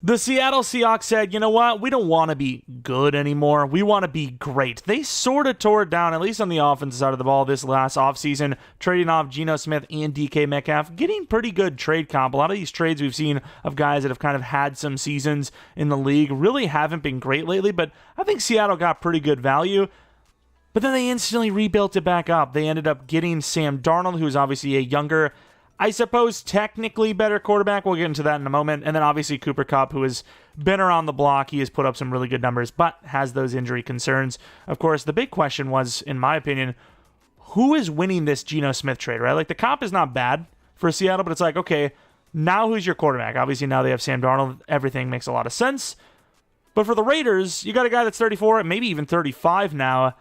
The Seattle Seahawks said, you know what? We don't want to be good anymore. We want to be great. They sort of tore it down, at least on the offensive side of the ball this last offseason, trading off Geno Smith and DK Metcalf, getting pretty good trade comp. A lot of these trades we've seen of guys that have kind of had some seasons in the league really haven't been great lately, but I think Seattle got pretty good value. But then they instantly rebuilt it back up. They ended up getting Sam Darnold, who's obviously a younger, I suppose, technically better quarterback. We'll get into that in a moment. And then obviously Cooper Kupp, who has been around the block. He has put up some really good numbers, but has those injury concerns. Of course, the big question was, in my opinion, who is winning this Geno Smith trade, right? Like, the comp is not bad for Seattle, but it's like, okay, now who's your quarterback? Obviously, now they have Sam Darnold. Everything makes a lot of sense. But for the Raiders, you got a guy that's 34, maybe even 35 now,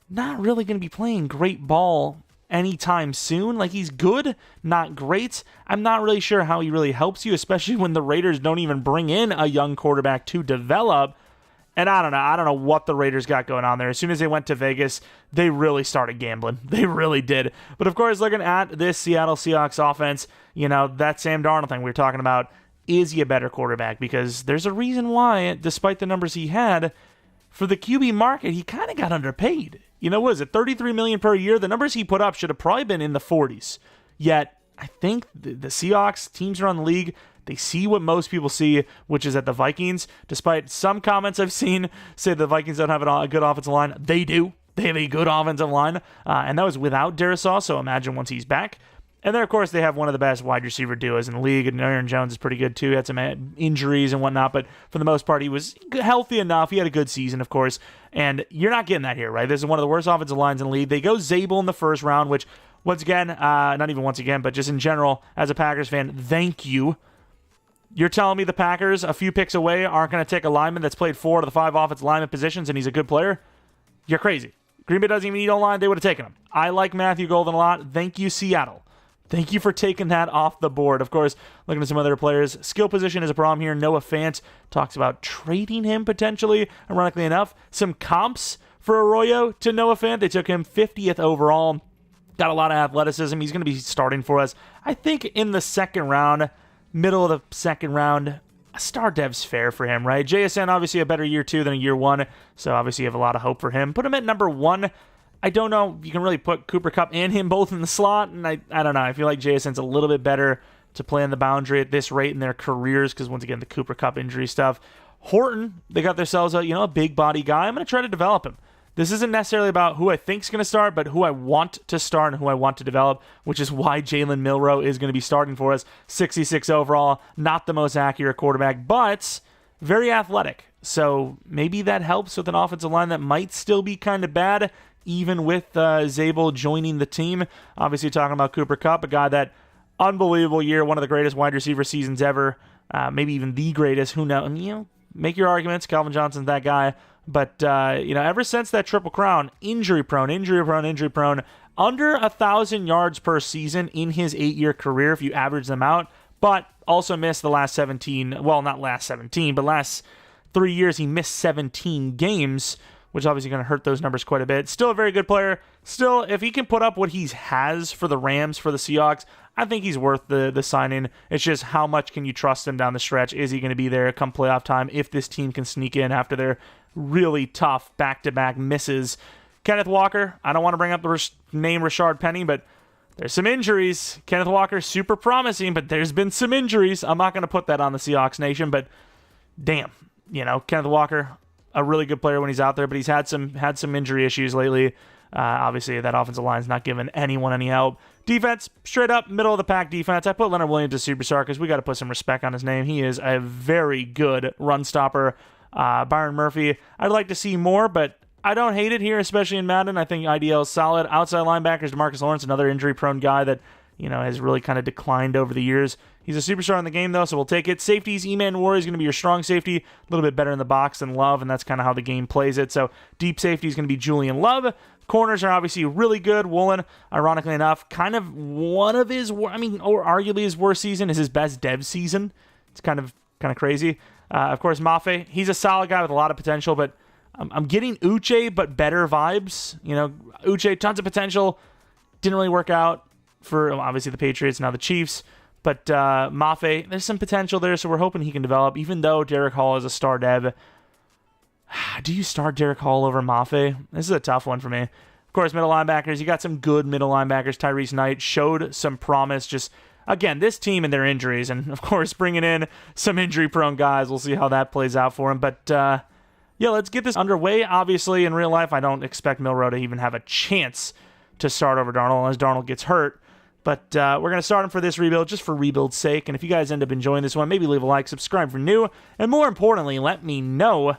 not really going to be playing great ball anytime soon. Like, he's good, not great. I'm not really sure how he really helps you, especially when the Raiders don't even bring in a young quarterback to develop. And I don't know what the Raiders got going on there. As soon as they went to Vegas, they really started gambling. They really did. But of course, looking at this Seattle Seahawks offense, that Sam Darnold thing we were talking about, is he a better quarterback? Because there's a reason why, despite the numbers he had, for the QB market, he kind of got underpaid. What is it, $33 million per year? The numbers he put up should have probably been in the 40s. Yet, I think the Seahawks, teams around the league, they see what most people see, which is that the Vikings, despite some comments I've seen say the Vikings don't have a good offensive line, they do. They have a good offensive line, and that was without Darisaw, so imagine once he's back. And then, of course, they have one of the best wide receiver duos in the league, and Aaron Jones is pretty good, too. He had some injuries and whatnot, but for the most part, he was healthy enough. He had a good season, of course, and you're not getting that here, right? This is one of the worst offensive lines in the league. They go Zabel in the first round, which, once again, not even once again, but just in general, as a Packers fan, thank you. You're telling me the Packers, a few picks away, aren't going to take a lineman that's played 4 of the 5 offensive lineman positions, and he's a good player? You're crazy. Green Bay doesn't even need O-line. They would have taken him. I like Matthew Golden a lot. Thank you, Seattle. Thank you for taking that off the board. Of course, looking at some other players, skill position is a problem here. Noah Fant talks about trading him potentially, ironically enough. Some comps for Arroyo to Noah Fant. They took him 50th overall. Got a lot of athleticism. He's going to be starting for us, I think, in the second round, middle of the second round. A star dev's fair for him, right? JSN, obviously a better year 2 than a year 1, so obviously you have a lot of hope for him. Put him at number 1. I don't know if you can really put Cooper Kupp and him both in the slot, and I don't know. I feel like JSN's a little bit better to play on the boundary at this rate in their careers because, once again, the Cooper Kupp injury stuff. Horton, they got themselves a big body guy. I'm going to try to develop him. This isn't necessarily about who I think is going to start, but who I want to start and who I want to develop, which is why Jalen Milroe is going to be starting for us. 66 overall, not the most accurate quarterback, but very athletic. So maybe that helps with an offensive line that might still be kind of bad, even with Zabel joining the team. Obviously talking about Cooper Kupp, a guy that unbelievable year, one of the greatest wide receiver seasons ever, maybe even the greatest. Who knows? Make your arguments. Calvin Johnson's that guy. But, ever since that Triple Crown, injury prone, under 1,000 yards per season in his 8-year career, if you average them out, but also missed the last 17, well, not last 17, but last 3 years he missed 17 games, which obviously going to hurt those numbers quite a bit. Still a very good player. Still, if he can put up what he has for the Rams, for the Seahawks, I think he's worth the signing. It's just how much can you trust him down the stretch? Is he going to be there come playoff time if this team can sneak in after their really tough back-to-back misses? Kenneth Walker, I don't want to bring up the name Rashard Penny, but there's some injuries. Kenneth Walker, super promising, but there's been some injuries. I'm not going to put that on the Seahawks Nation, but damn, Kenneth Walker, a really good player when he's out there, but he's had some injury issues lately. Obviously, that offensive line's not giving anyone any help. Defense, straight up, middle of the pack defense. I put Leonard Williams as superstar because we got to put some respect on his name. He is a very good run stopper. Byron Murphy, I'd like to see more, but I don't hate it here, especially in Madden. I think IDL is solid. Outside linebackers, DeMarcus Lawrence, another injury-prone guy that has really kind of declined over the years. He's a superstar in the game, though, so we'll take it. Safeties, Emmanwori is going to be your strong safety, a little bit better in the box than Love, and that's kind of how the game plays it. So deep safety is going to be Julian Love. Corners are obviously really good. Woolen, ironically enough, kind of one of his, or arguably his worst season is his best dev season. It's kind of crazy. Of course, Mafe, he's a solid guy with a lot of potential, but I'm getting Uche, but better vibes. Uche, tons of potential. Didn't really work out for, obviously, the Patriots, now the Chiefs. But Mafe, there's some potential there, so we're hoping he can develop, even though Derek Hall is a star dev. Do you start Derek Hall over Mafe? This is a tough one for me. Of course, middle linebackers, you got some good middle linebackers. Tyrese Knight showed some promise. Just, again, this team and their injuries, and of course, bringing in some injury-prone guys. We'll see how that plays out for him. But, yeah, let's get this underway. Obviously, in real life, I don't expect Milroe to even have a chance to start over Darnold unless Darnold gets hurt. But we're going to start him for this rebuild, just for rebuild's sake. And if you guys end up enjoying this one, maybe leave a like, subscribe for new, and more importantly, let me know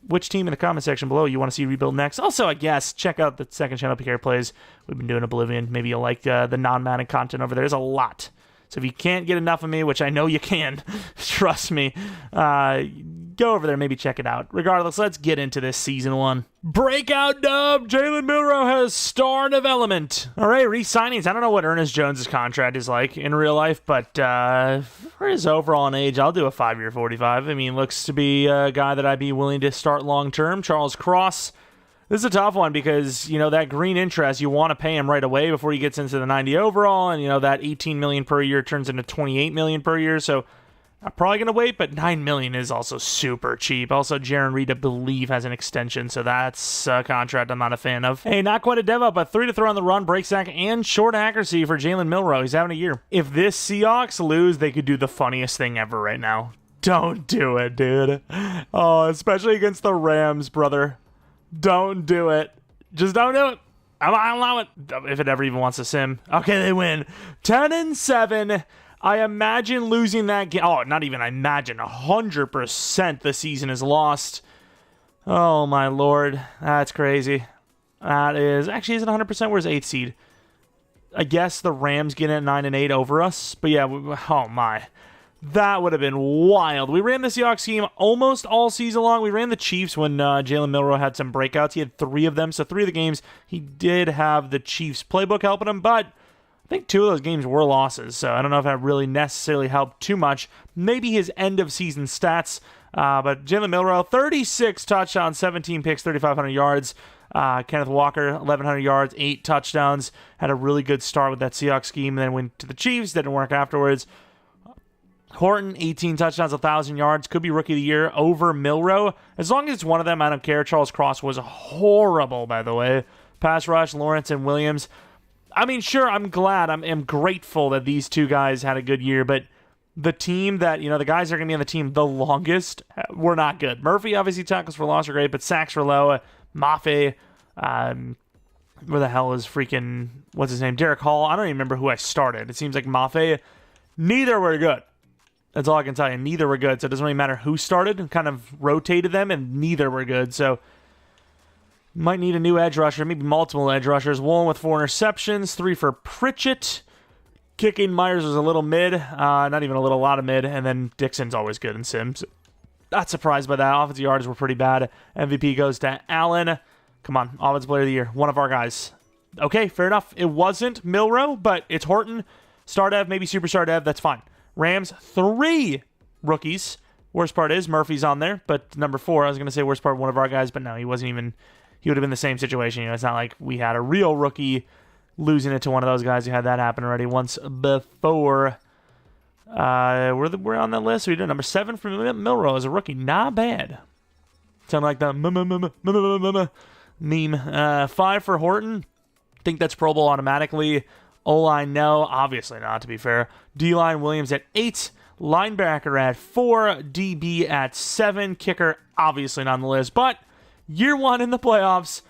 which team in the comment section below you want to see rebuild next. Also, I guess, check out the second channel, PK Plays. We've been doing Oblivion. Maybe you'll like the non-Madden content over there. There's a lot. So if you can't get enough of me, which I know you can, trust me, go over there, maybe check it out. Regardless, let's get into this Season 1. Breakout dub! Jalen Milroe has star development. All right, re-signings. I don't know what Ernest Jones' contract is like in real life, but for his overall age, I'll do a 5-year 45. I mean, looks to be a guy that I'd be willing to start long-term. Charles Cross. This is a tough one because, you know, that green interest, you want to pay him right away before he gets into the 90 overall, and, you know, that $18 million per year turns into $28 million per year, so I'm probably going to wait, but $9 million is also super cheap. Also, Jaron Reed, I believe, has an extension, so that's a contract I'm not a fan of. Hey, not quite a dev up, but 3 to throw on the run, break sack, and short accuracy for Jalen Milroe. He's having a year. If this Seahawks lose, they could do the funniest thing ever right now. Don't do it, dude. Oh, especially against the Rams, brother. Don't do it. Just don't do it. I don't allow it. If it ever even wants to sim. Okay, they win. 10-7. I imagine losing that game. Oh, not even I imagine. 100% the season is lost. Oh, my Lord. That's crazy. That is... Actually, is it 100%? Where's 8th seed? I guess the Rams get it at 9-8 over us. But yeah, oh, my. That would have been wild. We ran the Seahawks team almost all season long. We ran the Chiefs when Jalen Milroe had some breakouts. He had 3 of them, so 3 of the games he did have the Chiefs playbook helping him, but I think 2 of those games were losses, so I don't know if that really necessarily helped too much. Maybe his end-of-season stats, but Jalen Milroe, 36 touchdowns, 17 picks, 3,500 yards. Kenneth Walker, 1,100 yards, 8 touchdowns. Had a really good start with that Seahawks scheme, and then went to the Chiefs. Didn't work afterwards. Horton, 18 touchdowns, 1,000 yards. Could be Rookie of the Year over Milroe. As long as it's one of them, I don't care. Charles Cross was horrible, by the way. Pass rush, Lawrence and Williams. I mean, sure, I'm glad. I'm grateful that these 2 guys had a good year, but the team that, you know, the guys that are going to be on the team the longest were not good. Murphy, obviously, tackles for loss are great, but sacks were low. Mafe, where the hell is freaking, what's his name? Derek Hall. I don't even remember who I started. It seems like Mafe. Neither were good. That's all I can tell you. Neither were good, so it doesn't really matter who started. Kind of rotated them, and neither were good. So, might need a new edge rusher, maybe multiple edge rushers. Woolen with 4 interceptions, 3 for Pritchett. Kicking Myers was a little mid, not even a lot of mid, and then Dixon's always good in Sims. Not surprised by that. Offensive yards were pretty bad. MVP goes to Allen. Come on, Offensive Player of the Year, one of our guys. Okay, fair enough. It wasn't Milroe, but it's Horton. Star dev, maybe superstar dev, that's fine. Rams, 3 rookies. Worst part is Murphy's on there, but number 4, I was going to say worst part, one of our guys, but no, he wasn't even, he would have been the same situation. You know, it's not like we had a real rookie losing it to one of those guys who had that happen already once before. We're on that list. We did number 7 for Milroe as a rookie. Not bad. Something like the meme. 5 for Horton. Think that's Pro Bowl automatically. O-line, no. Obviously not, to be fair. D-line, Williams at 8. Linebacker at 4. DB at 7. Kicker, obviously not on the list. But year 1 in the playoffs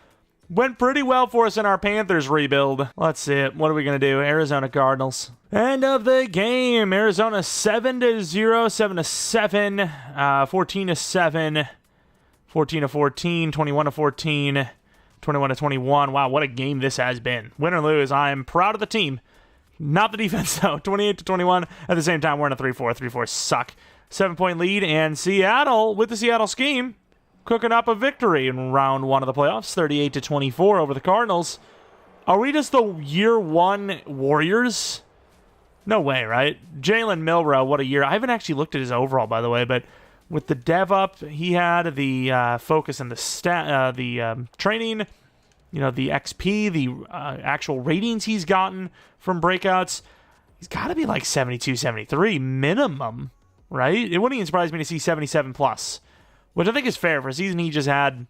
went pretty well for us in our Panthers rebuild. Let's see it. What are we going to do? Arizona Cardinals. End of the game. Arizona 7-0, 7-7, 14-7, 14-14, 21-14. 21-21. Wow, what a game this has been. Win or lose, I am proud of the team. Not the defense, though. 28-21. At the same time, we're in a 3-4. 3-4 suck. 7-point lead, and Seattle, with the Seattle scheme, cooking up a victory in round 1 of the playoffs. 38-24 over the Cardinals. Are we just the year 1 Warriors? No way, right? Jalen Milroe, what a year. I haven't actually looked at his overall, by the way, but with the dev up, he had the focus and the training, you know, the XP, the actual ratings he's gotten from breakouts. He's got to be like 72, 73 minimum, right? It wouldn't even surprise me to see 77 plus, which I think is fair for a season he just had.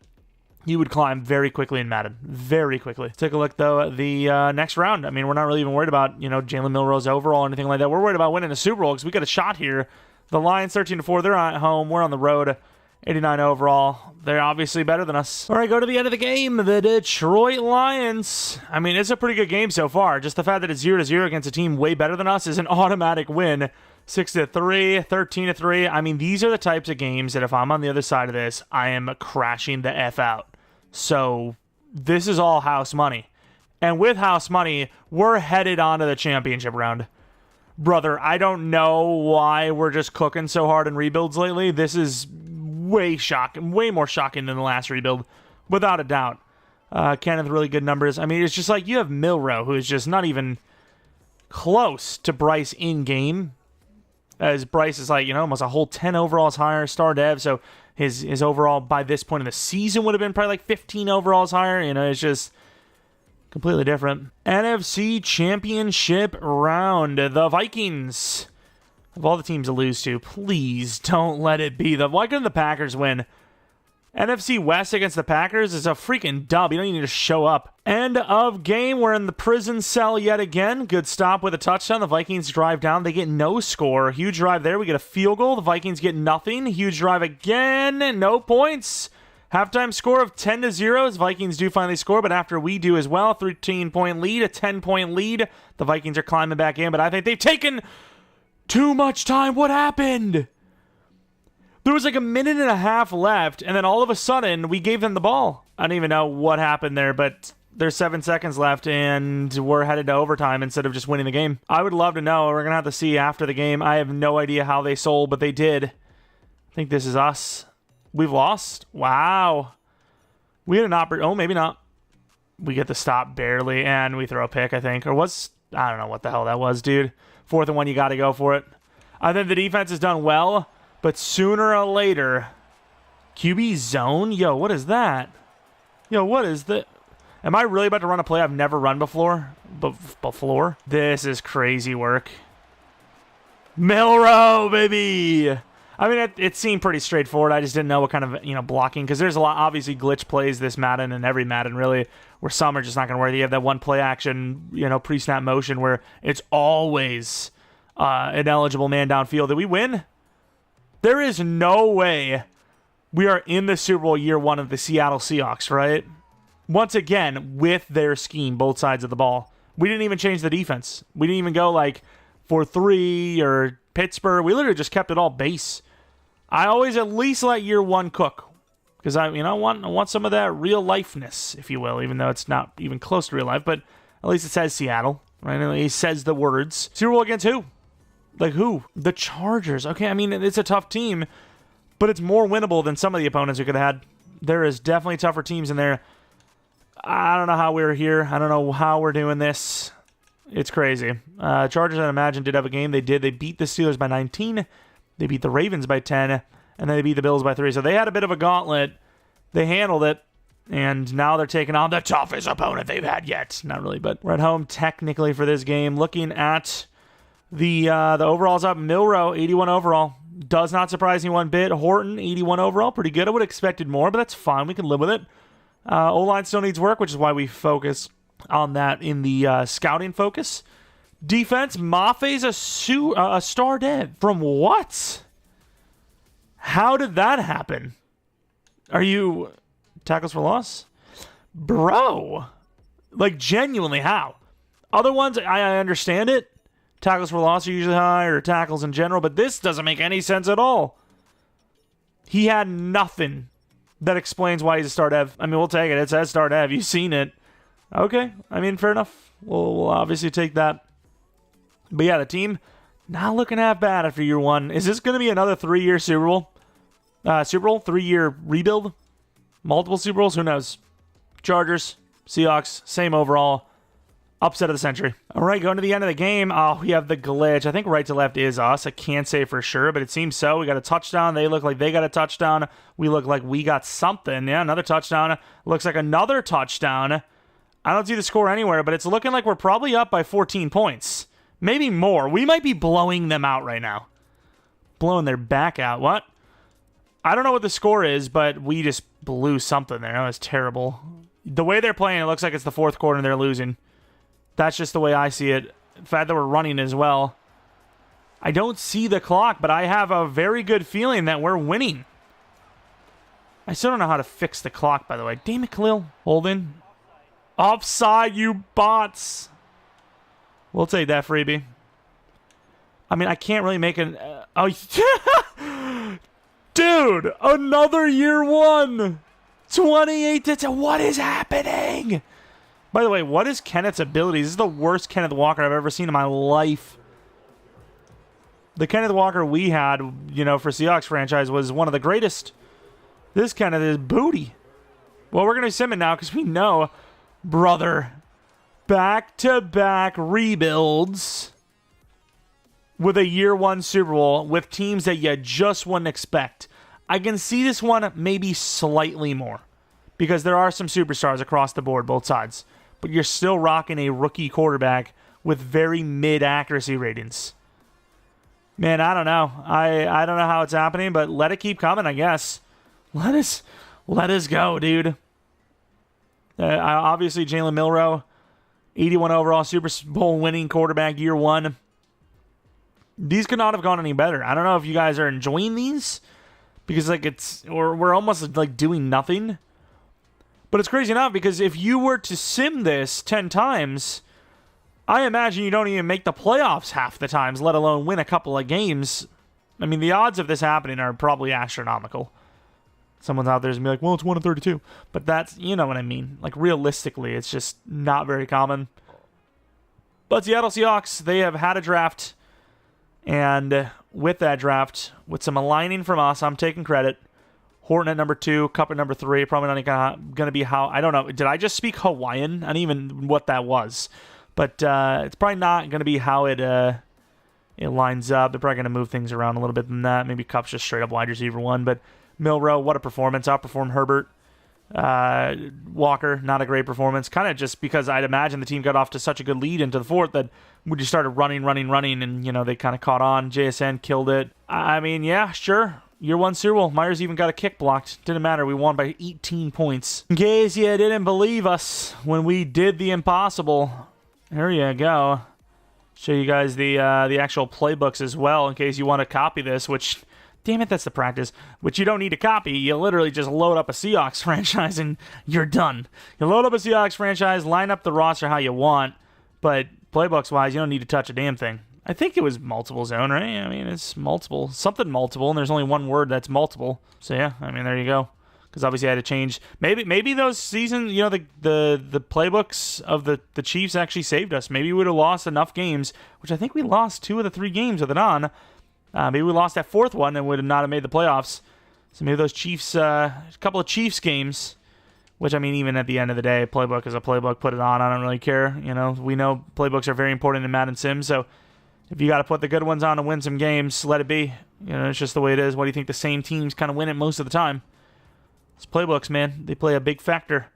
He would climb very quickly in Madden. Very quickly. Take a look, though, at the next round. I mean, we're not really even worried about, Jalen Milroe's overall or anything like that. We're worried about winning the Super Bowl because we got a shot here. The Lions 13-4. They're at home. We're on the road. 89 overall. They're obviously better than us. All right, go to the end of the game. The Detroit Lions. I mean, it's a pretty good game so far. Just the fact that it's 0-0 against a team way better than us is an automatic win. 6-3, 13-3. I mean, these are the types of games that if I'm on the other side of this, I am crashing the F out. So this is all house money. And with house money, we're headed on to the championship round. Brother, I don't know why we're just cooking so hard in rebuilds lately. This is way more shocking than the last rebuild, without a doubt. Kenneth, really good numbers. I mean, it's just like you have Milroe, who is just not even close to Bryce in-game. As Bryce is like, almost a whole 10 overalls higher, star dev, so his overall by this point in the season would have been probably like 15 overalls higher. It's just completely different. NFC Championship round. The Vikings. Of all the teams to lose to, please don't let it be why couldn't the Packers win? NFC West against the Packers is a freaking dub. You don't even need to show up. End of game. We're in the prison cell yet again. Good stop with a touchdown. The Vikings drive down. They get no score. Huge drive there. We get a field goal. The Vikings get nothing. Huge drive again. No points. Halftime score of 10-0. Vikings do finally score, but after we do as well, 13-point lead, a 10-point lead. The Vikings are climbing back in, but I think they've taken too much time. What happened? There was like a minute and a half left, and then all of a sudden, we gave them the ball. I don't even know what happened there, but there's 7 seconds left, and we're headed to overtime instead of just winning the game. I would love to know. We're going to have to see after the game. I have no idea how they sold, but they did. I think this is us. We've lost. Wow. We had an opportunity. Oh, maybe not. We get the stop barely, and we throw a pick, I think. I don't know what the hell that was, dude. 4th and 1, you got to go for it. I think the defense has done well. But sooner or later, QB zone? Yo, what is that? Yo, what is that? Am I really about to run a play I've never run before? Before? This is crazy work. Milroe, baby! I mean, it seemed pretty straightforward. I just didn't know what kind of, blocking. Because there's a lot, obviously, glitch plays this Madden and every Madden, really, where some are just not going to work. You have that one play action, pre-snap motion where it's always an eligible man downfield. Did we win? There is no way we are in the Super Bowl year 1 of the Seattle Seahawks, right? Once again, with their scheme, both sides of the ball. We didn't even change the defense. We didn't even go like 4-3 or Pittsburgh. We literally just kept it all base. I always at least let year 1 cook. Because I want some of that real lifeness, if you will, even though it's not even close to real life. But at least it says Seattle, right? It says the words. Super Bowl against who? Like who? The Chargers. Okay, I mean, it's a tough team, but it's more winnable than some of the opponents we could have had. There is definitely tougher teams in there. I don't know how we're here. I don't know how we're doing this. It's crazy. Chargers, I imagine, did have a game. They did. They beat the Steelers by 19. They beat the Ravens by 10. And then they beat the Bills by 3. So they had a bit of a gauntlet. They handled it. And now they're taking on the toughest opponent they've had yet. Not really, but we're at home technically for this game. Looking at the overalls up. Milroe, 81 overall. Does not surprise me one bit. Horton, 81 overall. Pretty good. I would have expected more, but that's fine. We can live with it. O-line still needs work, which is why we focus on that in the scouting focus. Defense, Maffe's a star dev. From what? How did that happen? Are you tackles for loss? Bro. Like, genuinely, how? Other ones, I understand it. Tackles for loss are usually high, or tackles in general, but this doesn't make any sense at all. He had nothing that explains why he's a star dev. I mean, we'll take it. It says star dev. You've seen it. Okay. I mean, fair enough. We'll obviously take that. But yeah, the team not looking half bad after year 1. Is this going to be another 3-year Super Bowl? 3-year rebuild? Multiple Super Bowls? Who knows? Chargers, Seahawks, same overall. Upset of the century. All right, going to the end of the game. Oh, we have the glitch. I think right to left is us. I can't say for sure, but it seems so. We got a touchdown. They look like they got a touchdown. We look like we got something. Yeah, another touchdown. Looks like another touchdown. I don't see the score anywhere, but it's looking like we're probably up by 14 points. Maybe more. We might be blowing them out right now. Blowing their back out. What? I don't know what the score is, but we just blew something there. That was terrible. The way they're playing, it looks like it's the fourth quarter and they're losing. That's just the way I see it. The fact that we're running as well. I don't see the clock, but I have a very good feeling that we're winning. I still don't know how to fix the clock, by the way. Damn it, Khalil. Holding. Offside, you bots. We'll take that freebie. I mean, I can't really make an... Dude, another year one. 28-10. What is happening? By the way, what is Kenneth's abilities? This is the worst Kenneth Walker I've ever seen in my life. The Kenneth Walker we had, you know, for Seahawks franchise was one of the greatest. This Kenneth is booty. Well, we're going to sim it now because we know, brother, back-to-back rebuilds with a year one Super Bowl with teams that you just wouldn't expect. I can see this one maybe slightly more because there are some superstars across the board, both sides. But you're still rocking a rookie quarterback with very mid-accuracy ratings. Man, I don't know. I don't know how it's happening, but let it keep coming, I guess. Let us go, dude. Obviously, Jalen Milroe, 81 overall Super Bowl winning quarterback year one. These could not have gone any better. I don't know if you guys are enjoying these because like we're almost like doing nothing. But it's crazy enough because if you were to sim this 10 times, I imagine you don't even make the playoffs half the times, let alone win a couple of games. I mean, the odds of this happening are probably astronomical. Someone's out there is going to be like, well, it's 1 in 32. But that's, you know what I mean. Like, realistically, it's just not very common. But Seattle Seahawks, they have had a draft. And with that draft, with some aligning from us, I'm taking credit. Horton at number 2, Cup at number 3. Probably not going to be how, I don't know. Did I just speak Hawaiian? I don't even know what that was. But it's probably not going to be how it lines up. They're probably going to move things around a little bit than that. Maybe Cup's just straight up wide receiver 1. But Milroe, what a performance. Outperformed Herbert. Walker, not a great performance. Kind of just because I'd imagine the team got off to such a good lead into the fourth that we just started running, and, you know, they kind of caught on. JSN killed it. I mean, yeah, sure. Year one Super Bowl. Myers even got a kick blocked. Didn't matter. We won by 18 points. In case you didn't believe us when we did the impossible, there you go. Show you guys the actual playbooks as well in case you want to copy this, which, damn it, that's the practice, which you don't need to copy. You literally just load up a Seahawks franchise and you're done. You load up a Seahawks franchise, line up the roster how you want, but playbooks-wise, you don't need to touch a damn thing. I think it was multiple zone, right? I mean, it's multiple. Something multiple, and there's only one word that's multiple. So, yeah, I mean, there you go. Because obviously I had to change. Maybe those seasons, you know, the playbooks of the Chiefs actually saved us. Maybe we would have lost enough games, which I think we lost 2 of the 3 games with it on. Maybe we lost that 4th one and would have not have made the playoffs. So maybe those Chiefs, a couple of Chiefs games, which, I mean, even at the end of the day, playbook is a playbook. Put it on. I don't really care. You know, we know playbooks are very important in Madden Sim, so if you got to put the good ones on to win some games, let it be. You know, it's just the way it is. What do you think? The same teams kind of win it most of the time. It's playbooks, man. They play a big factor.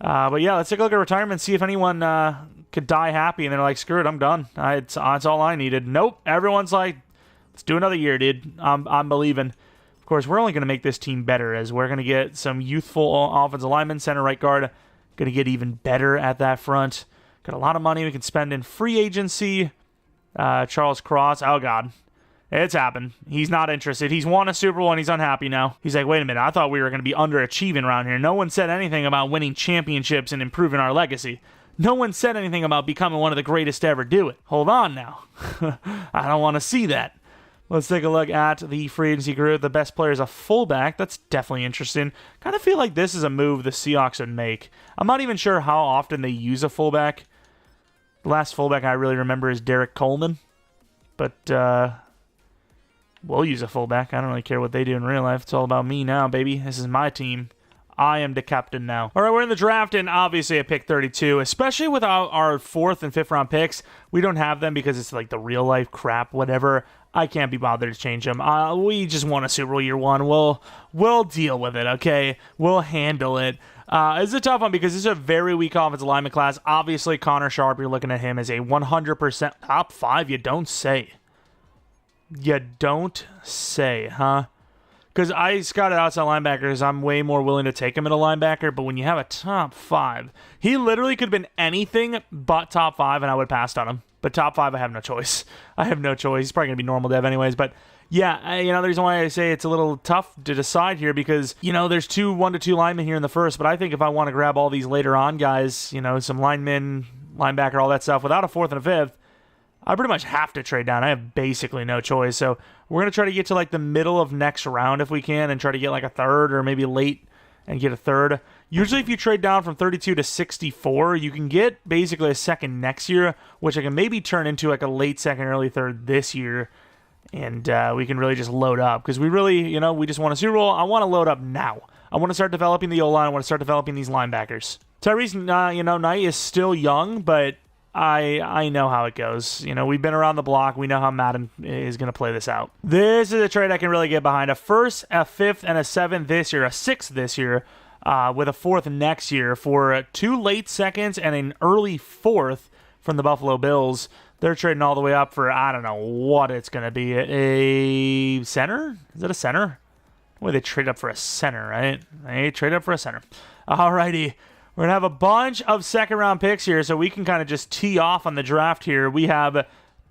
But yeah, let's take a look at retirement, see if anyone could die happy, and they're like, screw it, I'm done. It's all I needed. Nope. Everyone's like, let's do another year, dude. I'm believing. Of course, we're only going to make this team better as we're going to get some youthful offensive linemen, center, right guard. Going to get even better at that front. Got a lot of money we can spend in free agency. Charles Cross. Oh, God. It's happened. He's not interested. He's won a Super Bowl and he's unhappy now. He's like, wait a minute. I thought we were going to be underachieving around here. No one said anything about winning championships and improving our legacy. No one said anything about becoming one of the greatest to ever do it. Hold on now. I don't want to see that. Let's take a look at the free agency group. The best player is a fullback. That's definitely interesting. Kind of feel like this is a move the Seahawks would make. I'm not even sure how often they use a fullback. The last fullback I really remember is Derek Coleman. But we'll use a fullback. I don't really care what they do in real life. It's all about me now, baby. This is my team. I am the captain now. All right, we're in the draft, and obviously at pick 32, especially with our 4th and 5th round picks, we don't have them because it's like the real life crap, whatever. I can't be bothered to change them. We just won a Super Bowl year one. We'll deal with it, okay? We'll handle it. It's a tough one because this is a very weak offensive lineman class. Obviously, Connor Sharp, you're looking at him as a 100% top 5. You don't say. You don't say, huh? Because I scouted outside linebackers. I'm way more willing to take him at a linebacker. But when you have a top 5, he literally could have been anything but top 5, and I would have passed on him. But top 5, I have no choice. I have no choice. He's probably going to be normal dev anyways. But yeah, the reason why I say it's a little tough to decide here because, there's 1-2 linemen here in the first. But I think if I want to grab all these later on guys, some linemen, linebacker, all that stuff, without a 4th and a 5th, I pretty much have to trade down. I have basically no choice. So we're going to try to get to like the middle of next round if we can and try to get like a 3rd or maybe late and get a 3rd. Usually if you trade down from 32 to 64, you can get basically a 2nd next year, which I can maybe turn into like a late 2nd, early 3rd this year. And we can really just load up because we really, we just want a Super Bowl. I want to load up now. I want to start developing the O-line. I want to start developing these linebackers. Tyrese, Knight is still young, but I know how it goes. We've been around the block. We know how Madden is going to play this out. This is a trade I can really get behind. A 1st, a 5th, and a 7th this year. A 6th this year with a 4th next year for 2 late 2nds and an early 4th from the Buffalo Bills. They're trading all the way up for, I don't know what it's going to be. A center? Is it a center? Well, they trade up for a center, right? They trade up for a center. Alrighty. We're going to have a bunch of 2nd-round picks here, so we can kind of just tee off on the draft here. We have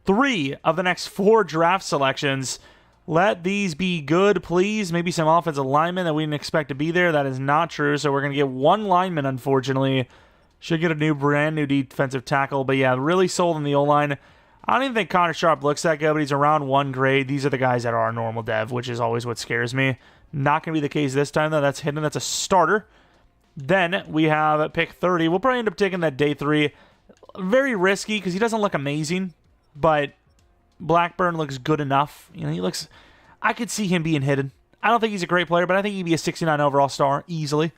3 of the next 4 draft selections. Let these be good, please. Maybe some offensive linemen that we didn't expect to be there. That is not true, so we're going to get 1 lineman, unfortunately. Should get a brand new defensive tackle, but yeah, really sold on the O-line. I don't even think Connor Sharp looks that good, but he's around 1 grade. These are the guys that are our normal dev, which is always what scares me. Not going to be the case this time, though. That's hidden. That's a starter. Then we have pick 30. We'll probably end up taking that day 3. Very risky because he doesn't look amazing, but Blackburn looks good enough. He looks. I could see him being hidden. I don't think he's a great player, but I think he'd be a 69 overall star easily.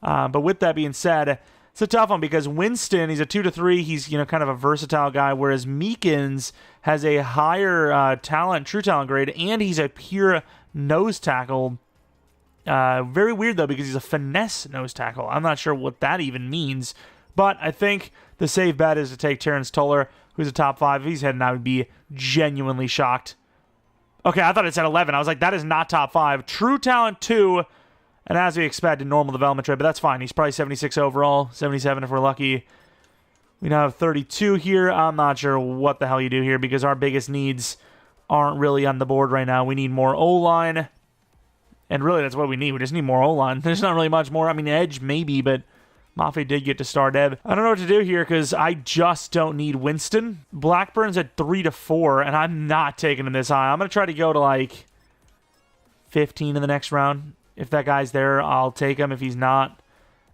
But with that being said, it's a tough one because Winston, he's a 2-3. He's kind of a versatile guy, whereas Meekins has a higher true talent grade, and he's a pure nose tackle. Very weird, though, because he's a finesse nose tackle. I'm not sure what that even means, but I think the safe bet is to take Terrence Toller, who's a top 5. If he's heading, I would be genuinely shocked. Okay, I thought it said 11. I was like, that is not top 5. True talent 2, and as we expected, normal development trade, but that's fine. He's probably 76 overall, 77 if we're lucky. We now have 32 here. I'm not sure what the hell you do here because our biggest needs aren't really on the board right now. We need more O-line. And really, that's what we need. We just need more O-line. There's not really much more. I mean, edge, maybe, but Mafe did get to star dev. I don't know what to do here because I just don't need Winston. Blackburn's at 3-4, and I'm not taking him this high. I'm going to try to go to, like, 15 in the next round. If that guy's there, I'll take him. If he's not,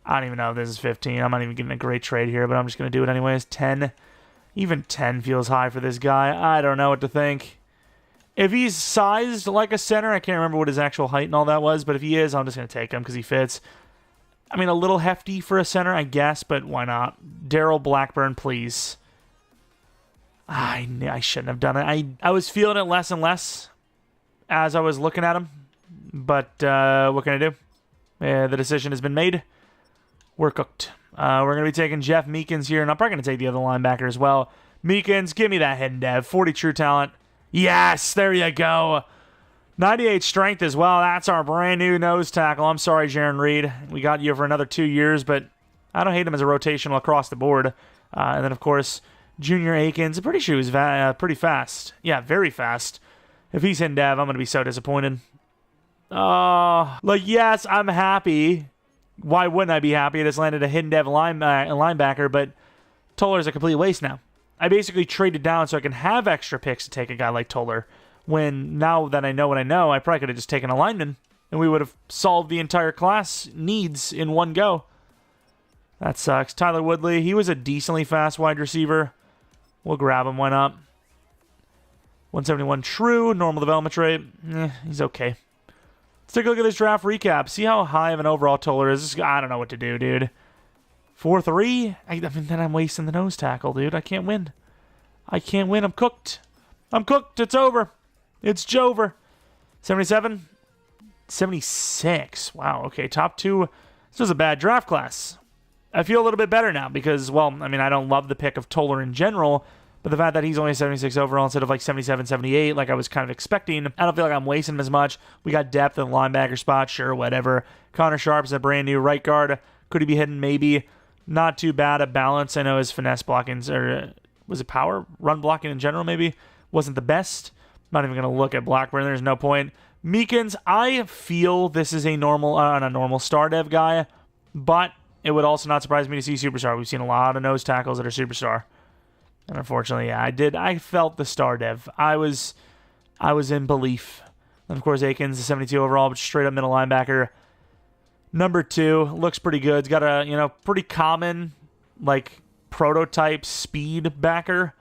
I don't even know if this is 15. I'm not even getting a great trade here, but I'm just going to do it anyways. 10. Even 10 feels high for this guy. I don't know what to think. If he's sized like a center, I can't remember what his actual height and all that was, but if he is, I'm just going to take him because he fits. I mean, a little hefty for a center, I guess, but why not? Daryl Blackburn, please. I shouldn't have done it. I was feeling it less and less as I was looking at him, but what can I do? The decision has been made. We're cooked. We're going to be taking Jeff Meekins here, and I'm probably going to take the other linebacker as well. Meekins, give me that hidden dev. 40 true talent. Yes, there you go. 98 strength as well. That's our brand new nose tackle. I'm sorry, Jaron Reed. We got you for another 2 years, but I don't hate him as a rotational across the board. And then, of course, Junior Akins. I'm pretty sure he was pretty fast. Yeah, very fast. If he's in dev, I'm going to be so disappointed. Yes, I'm happy. Why wouldn't I be happy? I just landed a hidden dev linebacker, but Toller's a complete waste now. I basically traded down so I can have extra picks to take a guy like Toller. When now that I know what I know, I probably could have just taken a lineman, and we would have solved the entire class needs in one go. That sucks. Tyler Woodley, he was a decently fast wide receiver. We'll grab him, why not? 171 true, normal development rate. He's okay. Let's take a look at this draft recap. See how high of an overall Toller is. I don't know what to do, dude. 4-3? I mean, then I'm wasting the nose tackle, dude. I can't win. I can't win. I'm cooked. I'm cooked. It's over. It's Jover. 77? 76. Wow, okay. Top 2 This was a bad draft class. I feel a little bit better now because, well, I mean, I don't love the pick of Toller in general, but the fact that he's only 76 overall instead of like 77, 78, like I was kind of expecting, I don't feel like I'm wasting him as much. We got depth in the linebacker spot, sure, whatever. Connor Sharp's a brand new right guard. Could he be hidden? Maybe. Not too bad at balance. I know his finesse blocking, or was it power? Run blocking in general, maybe? Wasn't the best. Not even going to look at Blackburn. There's no point. Meekins, I feel this is a normal star dev guy, but it would also not surprise me to see superstar. We've seen a lot of nose tackles that are superstar. And unfortunately, yeah, I felt the star dev. I was in belief. And of course, Akins, the 72 overall, but straight up middle linebacker. Number 2, looks pretty good. It's got a, pretty common, like, prototype speed backer.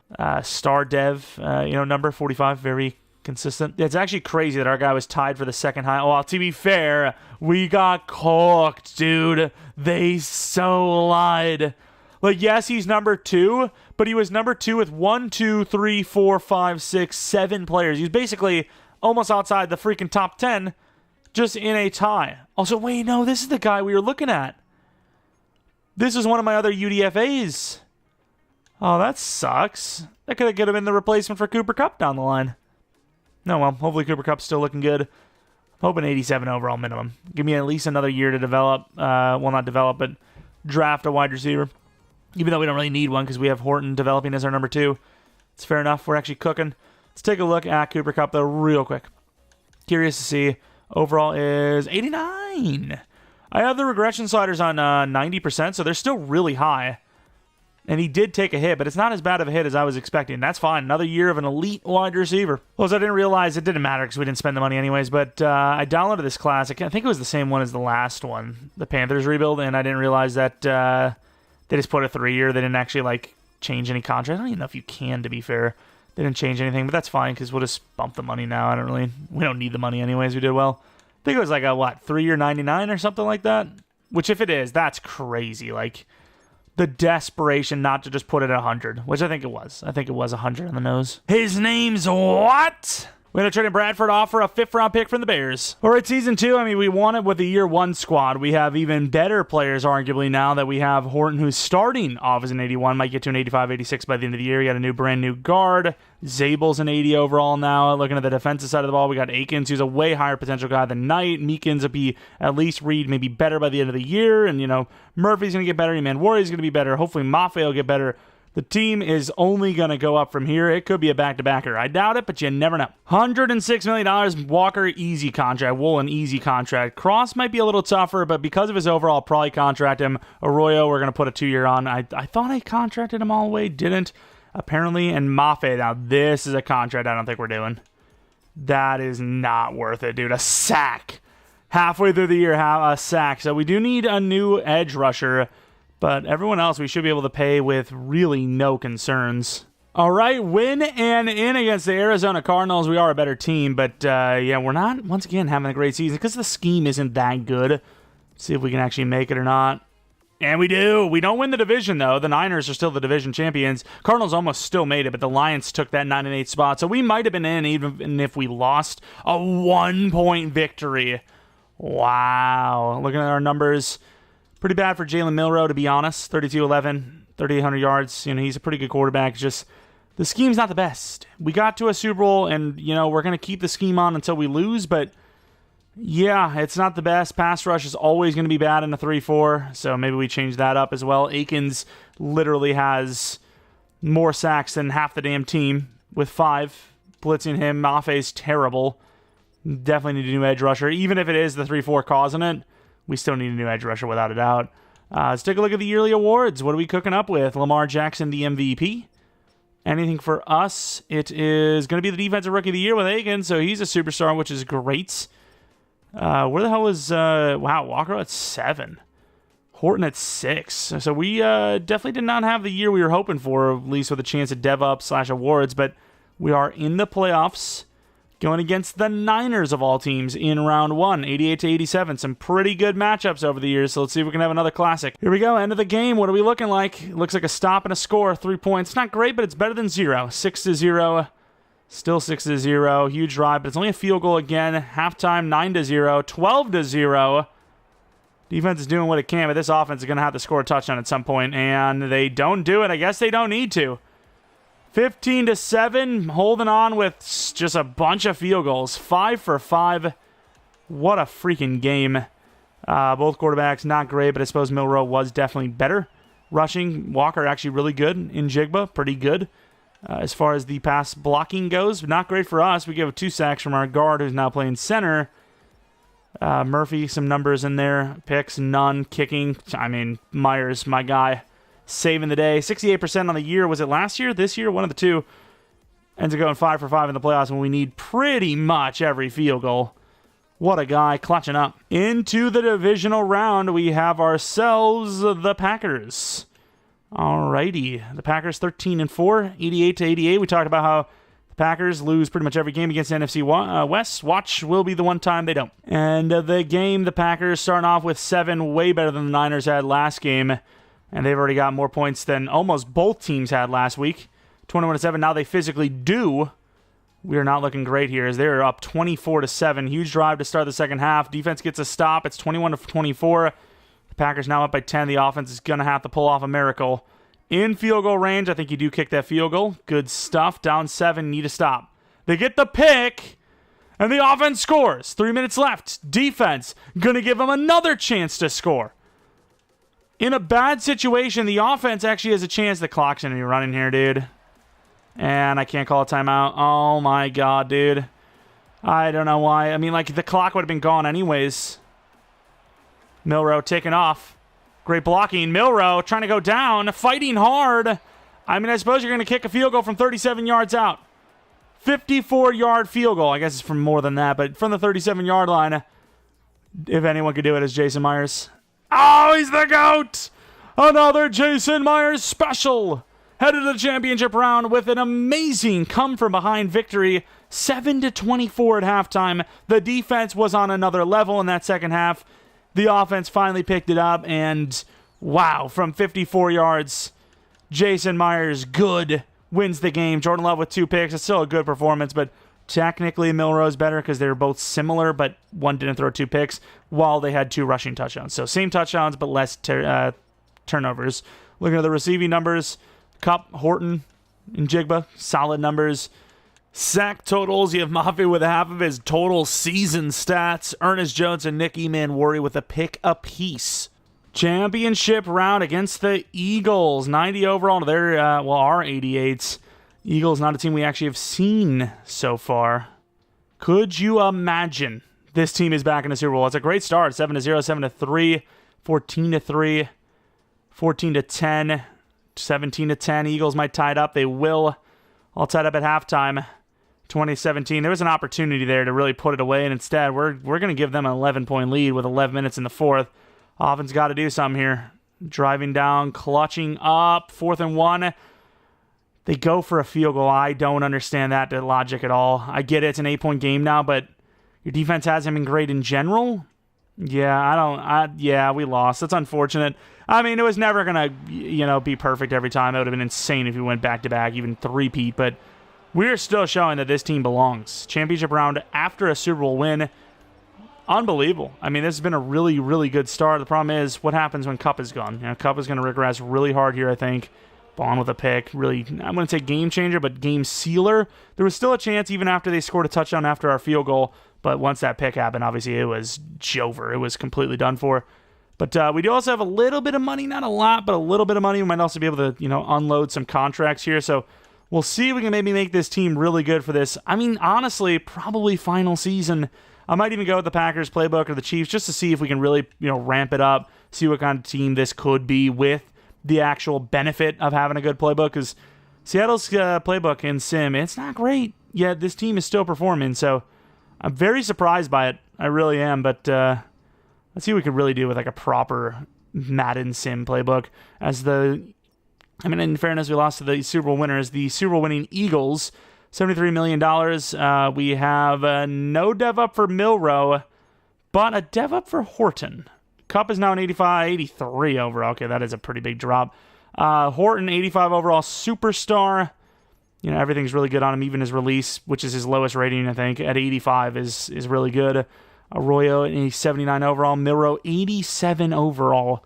Star dev, number 45, very consistent. It's actually crazy that our guy was tied for the second high. Well, to be fair, we got cooked, dude. They so lied. Like, yes, he's number 2, but he was number 2 with 1, 2, 3, 4, 5, 6, 7 players. He's basically almost outside the freaking top 10, just in a tie. Also, wait, no, this is the guy we were looking at. This is one of my other UDFAs. Oh, that sucks. That could have been the replacement for Cooper Kupp down the line. No, well, hopefully Cooper Kupp's still looking good. I'm hoping 87 overall minimum. Give me at least another year to develop. Well, not develop, but draft a wide receiver. Even though we don't really need one because we have Horton developing as our number 2. It's fair enough. We're actually cooking. Let's take a look at Cooper Kupp, though, real quick. Curious to see. Overall is 89. I have the regression sliders on 90%, so they're still really high. And he did take a hit, but it's not as bad of a hit as I was expecting. That's fine. Another year of an elite wide receiver. Well, so I didn't realize it didn't matter because we didn't spend the money anyways, but I downloaded this classic. I think it was the same one as the last one, the Panthers rebuild, and I didn't realize that they just put a 3-year. They didn't actually, change any contract. I don't even know if you can, to be fair. They didn't change anything, but that's fine because we'll just bump the money now. We don't need the money anyways. We did well. I think it was like a, 3-year 99 or something like that? Which, if it is, that's crazy. The desperation not to just put it at 100, which I think it was. I think it was 100 on the nose. His name's what? We had to trade in Bradford off for a 5th-round pick from the Bears. All right, Season 2, we won it with the Year 1 squad. We have even better players, arguably, now that we have Horton, who's starting off as an 81, might get to an 85, 86 by the end of the year. We got a brand new guard. Zabel's an 80 overall now. Looking at the defensive side of the ball, we got Akins, who's a way higher potential guy than Knight. Meekins will be at least read maybe better by the end of the year. And, Murphy's going to get better. Emmanwori's going to be better. Hopefully, Mafe will get better. The team is only going to go up from here. It could be a back-to-backer. I doubt it, but you never know. $106 million. Walker, easy contract. Woolen, easy contract. Cross might be a little tougher, but because of his overall, I'll probably contract him. Arroyo, we're going to put a 2-year on. I thought I contracted him all the way. Didn't, apparently. And Mafe, now this is a contract I don't think we're doing. That is not worth it, dude. A sack. Halfway through the year, a sack. So we do need a new edge rusher. But everyone else we should be able to pay with really no concerns. All right, win and in against the Arizona Cardinals. We are a better team, but we're not, once again, having a great season because the scheme isn't that good. Let's see if we can actually make it or not. And we do. We don't win the division, though. The Niners are still the division champions. Cardinals almost still made it, but the Lions took that 9-8 spot. So we might have been in even if we lost. A 1-point victory. Wow. Looking at our numbers. Pretty bad for Jalen Milroe, to be honest. 32-11, 3,800 yards. He's a pretty good quarterback. Just the scheme's not the best. We got to a Super Bowl, and, we're going to keep the scheme on until we lose, but, yeah, it's not the best. Pass rush is always going to be bad in a 3-4, so maybe we change that up as well. Akins literally has more sacks than half the damn team with 5. Blitzing him. Mafe's terrible. Definitely need a new edge rusher. Even if it is the 3-4 causing it, we still need a new edge rusher without a doubt. Let's take a look at the yearly awards. What are we cooking up with? Lamar Jackson, the MVP. Anything for us? It is going to be the Defensive Rookie of the Year with Akins, so he's a superstar, which is great. Where the hell is... Walker at 7. Horton at 6. So we definitely did not have the year we were hoping for, at least with a chance at dev-up/awards, but we are in the playoffs. Going against the Niners of all teams in round 1, 88-87. Some pretty good matchups over the years, so let's see if we can have another classic. Here we go, end of the game. What are we looking like? Looks like a stop and a score, 3 points. Not great, but it's better than 0. 6-0. Still 6-0. Huge drive, but it's only a field goal again. Halftime, 9-0. 12-0. Defense is doing what it can, but this offense is going to have to score a touchdown at some point, and they don't do it. I guess they don't need to. 15-7, holding on with just a bunch of field goals. 5 for 5. What a freaking game. Both quarterbacks not great, but I suppose Milroe was definitely better. Rushing, Walker actually really good. In Jigba, pretty good. As far as the pass blocking goes, not great for us. We give 2 sacks from our guard, who's now playing center. Murphy, some numbers in there. Picks, none. Kicking, I mean, Myers, my guy, saving the day. 68% on the year. Was it last year? This year? One of the two. Ends up going 5 for 5 in the playoffs when we need pretty much every field goal. What a guy, clutching up. Into the divisional round, we have ourselves the Packers. Alrighty. The Packers 13-4, 88-88. We talked about how the Packers lose pretty much every game against the NFC West. Watch will be the one time they don't. And the game, the Packers starting off with 7, way better than the Niners had last game. And they've already got more points than almost both teams had last week. 21-7. Now they physically do. We are not looking great here as they're up 24-7. Huge drive to start the second half. Defense gets a stop. It's 21-24. The Packers now up by 10. The offense is going to have to pull off a miracle. In field goal range, I think you do kick that field goal. Good stuff. Down 7, need a stop. They get the pick, and the offense scores. 3 minutes left. Defense going to give them another chance to score. In a bad situation, the offense actually has a chance. The clock's going to be running here, dude. And I can't call a timeout. Oh, my God, dude. I don't know why. I mean, like, the clock would have been gone anyways. Milroe taking off. Great blocking. Milroe trying to go down. Fighting hard. I mean, I suppose you're going to kick a field goal from 37 yards out. 54-yard field goal. I guess it's from more than that, but from the 37-yard line, if anyone could do it, is Jason Myers. Oh, he's the GOAT! Another Jason Myers special. Headed to the championship round with an amazing come-from-behind victory, 7-24 at halftime. The defense was on another level in that second half. The offense finally picked it up, and wow, from 54 yards, Jason Myers, good, wins the game. Jordan Love with 2 picks. It's still a good performance, but technically Milroe's better because they were both similar, but one didn't throw 2 picks while they had 2 rushing touchdowns. So same touchdowns, but less turnovers. Looking at the receiving numbers, Kupp, Horton, and Jigba, solid numbers. Sack totals, you have Mafi with half of his total season stats. Ernest Jones and Nick Emmanwori with a pick apiece. Championship round against the Eagles. 90 overall to their, our 88s. Eagles, not a team we actually have seen so far. Could you imagine this team is back in the Super Bowl? It's a great start. 7-0, 7-3, 14-3, 14-10. 17-10. Eagles might tie it up. They will. All tied up at halftime. 2017. There was an opportunity there to really put it away, and instead we're going to give them an 11-point lead with 11 minutes in the fourth. Offense got to do something here. Driving down, clutching up, 4th and 1. They go for a field goal. I don't understand that logic at all. I get it. It's an 8-point game now, but your defense hasn't been great in general. Yeah, we lost. That's unfortunate. I mean, it was never going to, be perfect every time. It would have been insane if we went back-to-back, even 3-peat. But we're still showing that this team belongs. Championship round after a Super Bowl win. Unbelievable. I mean, this has been a really, really good start. The problem is, what happens when Kupp is gone? Kupp is going to regress really hard here, I think. Bond with a pick. Really, I'm going to say game changer, but game sealer. There was still a chance even after they scored a touchdown after our field goal. But once that pick happened, obviously it was over. It was completely done for. But we do also have a little bit of money, not a lot, but a little bit of money. We might also be able to, unload some contracts here. So we'll see if we can maybe make this team really good for this. I mean, honestly, probably final season. I might even go with the Packers playbook or the Chiefs just to see if we can really, ramp it up, see what kind of team this could be with the actual benefit of having a good playbook. Because Seattle's playbook in Sim, it's not great, yet this team is still performing. So I'm very surprised by it. I really am, but let's see what we could really do with like a proper Madden Sim playbook. In fairness, we lost to the Super Bowl winners, the Super Bowl winning Eagles, $73 million. We have no dev up for Milroe, but a dev up for Horton. Kupp is now an 83 overall. Okay, that is a pretty big drop. Horton, 85 overall, superstar. Everything's really good on him. Even his release, which is his lowest rating, I think, at 85 is really good. Arroyo, 79 overall. Milroe, 87 overall.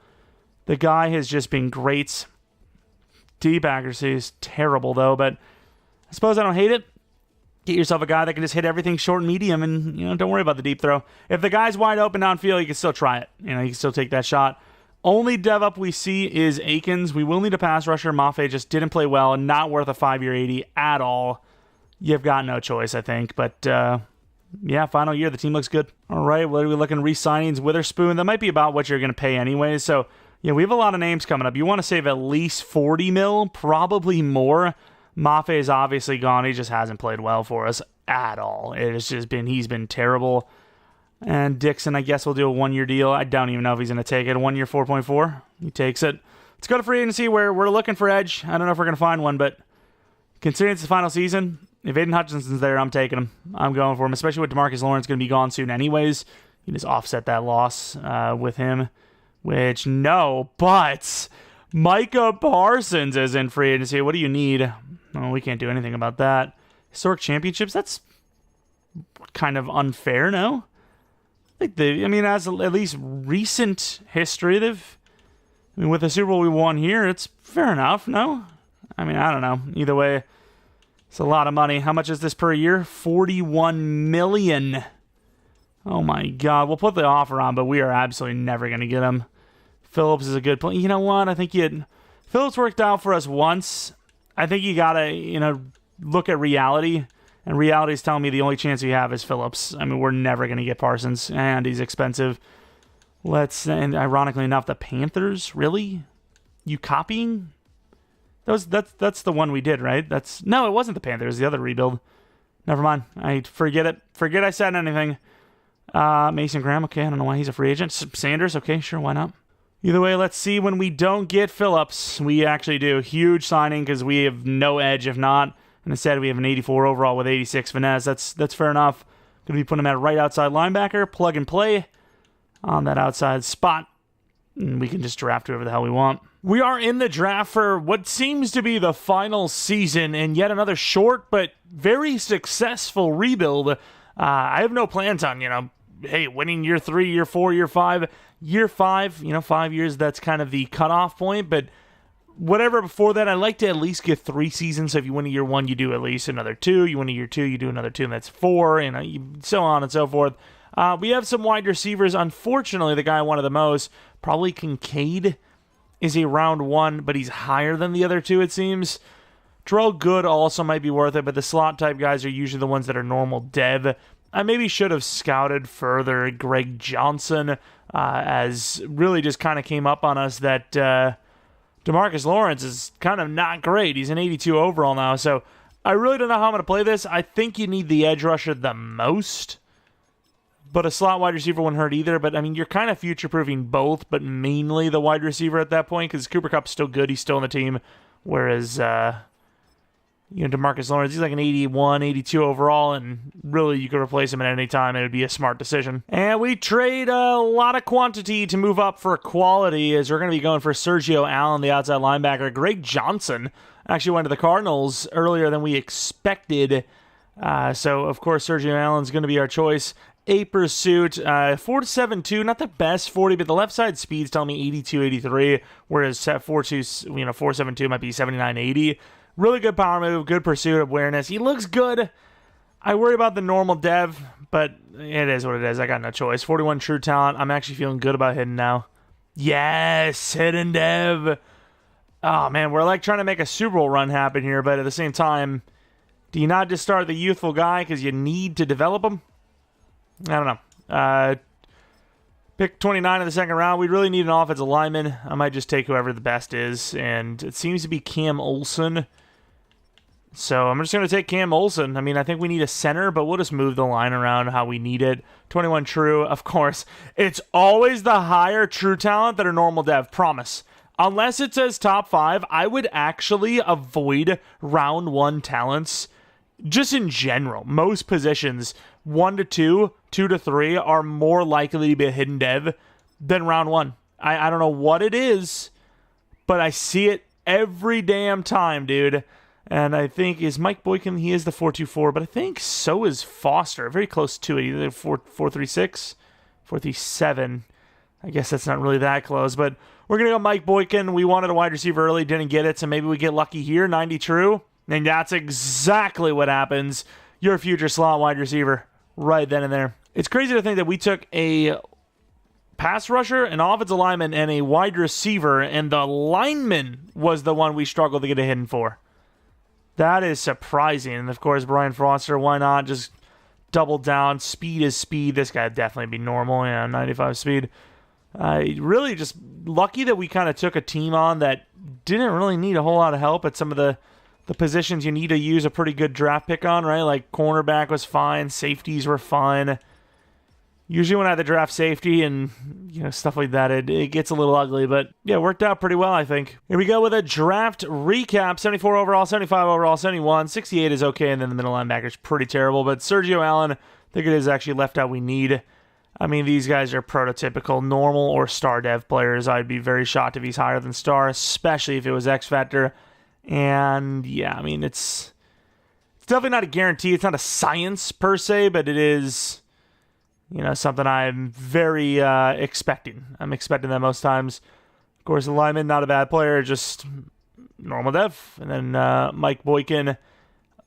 The guy has just been great. Deep accuracy is terrible, though, but I suppose I don't hate it. Get yourself a guy that can just hit everything short and medium, and don't worry about the deep throw. If the guy's wide open downfield, you can still try it. You can still take that shot. Only dev up we see is Akins. We will need a pass rusher. Mafe just didn't play well, and not worth a 5-year 80 at all. You've got no choice, I think. But, yeah, final year, the team looks good. All right, what are we looking? Re-signings, Witherspoon. That might be about what you're going to pay anyways. So, yeah, we have a lot of names coming up. You want to save at least 40 mil, probably more. Mafe is obviously gone. He just hasn't played well for us at all. He's been terrible. And Dixon, I guess we'll do a 1-year deal. I don't even know if he's going to take it. 1 year, 4.4. He takes it. Let's go to free agency where we're looking for edge. I don't know if we're going to find one, but considering it's the final season, if Aiden Hutchinson's there, I'm taking him. I'm going for him, especially with DeMarcus Lawrence going to be gone soon anyways. You just offset that loss with him, which no, but Micah Parsons is in free agency. What do you need? Oh, we can't do anything about that. Historic championships? That's kind of unfair, no? As at least recent history, with the Super Bowl we won here, it's fair enough, no? I don't know. Either way, it's a lot of money. How much is this per year? $41 million. Oh my God. We'll put the offer on, but we are absolutely never going to get him. Phillips is a good play. You know what? I think Phillips worked out for us once. I think you got to, look at reality. And reality is telling me the only chance we have is Phillips. We're never going to get Parsons, and he's expensive. And ironically enough, the Panthers, really? You copying? That's the one we did, right? No, it wasn't the Panthers. The other rebuild. Never mind. I forget it. Forget I said anything. Mason Graham, okay. I don't know why he's a free agent. Sanders, okay, sure, why not? Either way, let's see when we don't get Phillips. We actually do. Huge signing because we have no edge if not. And instead, we have an 84 overall with 86 finesse. That's fair enough. Going to be putting him at right outside linebacker, plug and play on that outside spot. And we can just draft whoever the hell we want. We are in the draft for what seems to be the final season and yet another short but very successful rebuild. I have no plans on, winning year 3, year 4, year 5. Year 5, 5 years, that's kind of the cutoff point, but whatever before that, I like to at least get 3 seasons. So if you win a year 1, you do at least another 2. You win a year 2, you do another 2, and that's 4, so on and so forth. We have some wide receivers. Unfortunately, the guy I wanted the most, probably Kincaid, is a round 1, but he's higher than the other 2, it seems. Terrell Good also might be worth it, but the slot type guys are usually the ones that are normal dev. I maybe should have scouted further Greg Johnson, as really just kind of came up on us that DeMarcus Lawrence is kind of not great. He's an 82 overall now, so I really don't know how I'm going to play this. I think you need the edge rusher the most, but a slot wide receiver wouldn't hurt either. But, you're kind of future-proofing both, but mainly the wide receiver at that point because Cooper Kupp's still good. He's still on the team, whereas DeMarcus Lawrence, he's like an 81, 82 overall, and really you could replace him at any time, and it would be a smart decision. And we trade a lot of quantity to move up for quality, as we're going to be going for Sergio Allen, the outside linebacker. Greg Johnson actually went to the Cardinals earlier than we expected, so of course Sergio Allen's going to be our choice. A pursuit, 4.72, not the best 40, but the left side speed's telling me 82, 83, whereas 4.72 might be 79, 80. Really good power move, good pursuit awareness. He looks good. I worry about the normal dev, but it is what it is. I got no choice. 41 true talent. I'm actually feeling good about hidden now. Yes, hidden dev. Oh, man, we're like trying to make a Super Bowl run happen here, but at the same time, do you not just start the youthful guy because you need to develop him? I don't know. Pick 29 in the second round. We really need an offensive lineman. I might just take whoever the best is, and it seems to be Cam Olsen. So I'm just going to take Cam Olsen. I think we need a center, but we'll just move the line around how we need it. 21 true, of course. It's always the higher true talent that are normal dev, promise. Unless it says top 5, I would actually avoid round 1 talents. Just in general, most positions, 1 to 2, 2 to 3 are more likely to be a hidden dev than round 1. I don't know what it is, but I see it every damn time, dude. And I think is Mike Boykin, he is the 4.24, but I think so is Foster. Very close to it, either 4.36, 4.37. I guess that's not really that close, but we're going to go Mike Boykin. We wanted a wide receiver early, didn't get it, so maybe we get lucky here. 90 true, and that's exactly what happens. Your future slot wide receiver right then and there. It's crazy to think that we took a pass rusher, an offensive lineman, and a wide receiver, and the lineman was the one we struggled to get a hit in for. That is surprising. And, of course, Brian Foster, why not just double down? Speed is speed. This guy would definitely be normal. Yeah, 95 speed. Really just lucky that we kind of took a team on that didn't really need a whole lot of help at some of the positions you need to use a pretty good draft pick on, right? Like cornerback was fine. Safeties were fine. Usually when I have to draft safety and stuff like that, it gets a little ugly. But yeah, it worked out pretty well, I think. Here we go with a draft recap. 74 overall, 75 overall, 71. 68 is okay, and then the middle linebacker is pretty terrible. But Sergio Allen, I think it is actually left out we need. I mean, these guys are prototypical normal or star dev players. I'd be very shocked if he's higher than star, especially if it was X Factor. And yeah, I mean, it's definitely not a guarantee. It's not a science per se, but it is... something I'm very expecting. I'm expecting that most times. Of course, the lineman, not a bad player, just normal dev. And then Mike Boykin,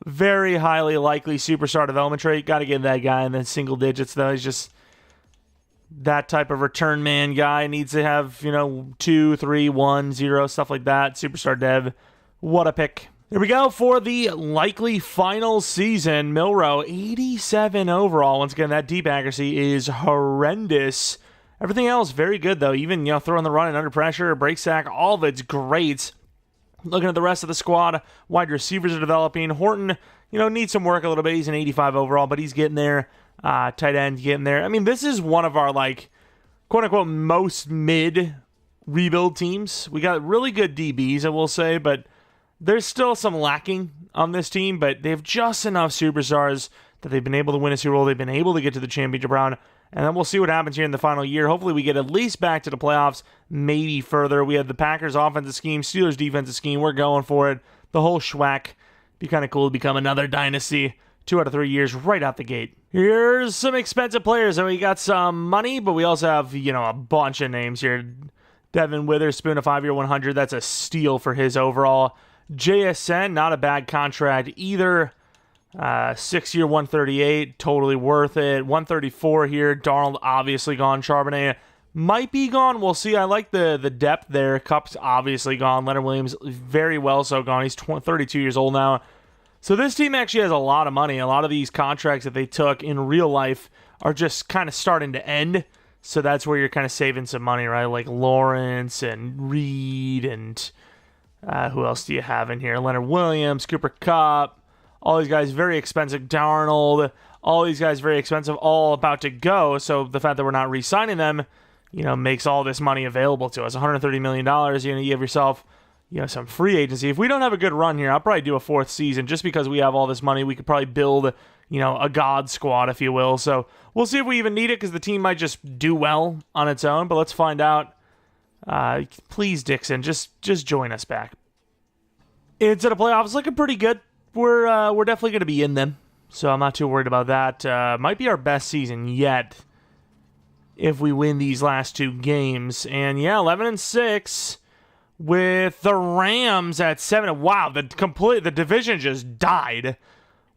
very highly likely superstar development trait. Got to get that guy in the single digits, though. He's just that type of return man guy. Needs to have, 2, 3, 1, 0, stuff like that. Superstar dev. What a pick. Here we go for the likely final season. Milroe, 87 overall. Once again, that deep accuracy is horrendous. Everything else, very good, though. Even, throwing the run and under pressure, break sack, all of it's great. Looking at the rest of the squad, wide receivers are developing. Horton, needs some work a little bit. He's an 85 overall, but he's getting there. Tight end getting there. I mean, this is one of our, quote-unquote, most mid rebuild teams. We got really good DBs, I will say, but... there's still some lacking on this team, but they have just enough superstars that they've been able to win a Super Bowl. They've been able to get to the championship round, and then we'll see what happens here in the final year. Hopefully we get at least back to the playoffs, maybe further. We have the Packers offensive scheme, Steelers defensive scheme. We're going for it. The whole schwack. Be kind of cool to become another dynasty. 2 out of 3 years right out the gate. Here's some expensive players. So we got some money, but we also have, a bunch of names here. Devin Witherspoon, a 5-year 100. That's a steal for his overall. JSN, not a bad contract either. 6-year 138, totally worth it. 134 here. Darnold obviously gone. Charbonnet might be gone. We'll see. I like the depth there. Cup's obviously gone. Leonard Williams very well so gone. He's 32 years old now. So this team actually has a lot of money. A lot of these contracts that they took in real life are just kind of starting to end. So that's where you're kind of saving some money, right? Like Lawrence and Reed and... who else do you have in here? Leonard Williams, Cooper Kupp, all these guys very expensive. Darnold, all these guys very expensive, all about to go. So the fact that we're not re-signing them, makes all this money available to us. $130 million. You have yourself, some free agency. If we don't have a good run here, I'll probably do a 4th season just because we have all this money. We could probably build, a god squad, if you will. So we'll see if we even need it because the team might just do well on its own. But let's find out. Please, Dixon, just join us back. Into the playoffs, looking pretty good. We're definitely going to be in them, so I'm not too worried about that. Might be our best season yet if we win these last 2 games. And yeah, 11-6 with the Rams at 7. Wow, the division just died.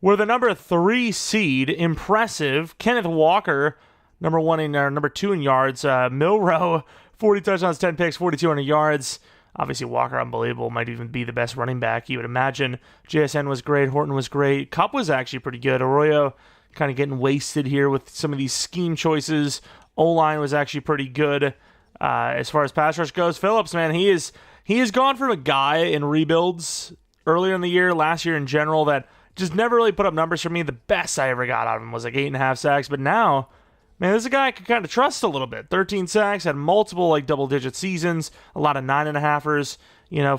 We're the number 3 seed. Impressive. Kenneth Walker, number 2 in yards. Milroe, 40 touchdowns, 10 picks, 4,200 yards. Obviously, Walker, unbelievable. Might even be the best running back, you would imagine. JSN was great. Horton was great. Kupp was actually pretty good. Arroyo kind of getting wasted here with some of these scheme choices. O-line was actually pretty good. As far as pass rush goes, Phillips, man, he has gone from a guy in rebuilds earlier in the year, last year in general, that just never really put up numbers for me. The best I ever got out of him was 8.5 sacks. But now... man, this is a guy I can kind of trust a little bit. 13 sacks, had multiple double-digit seasons, a lot of 9.5ers,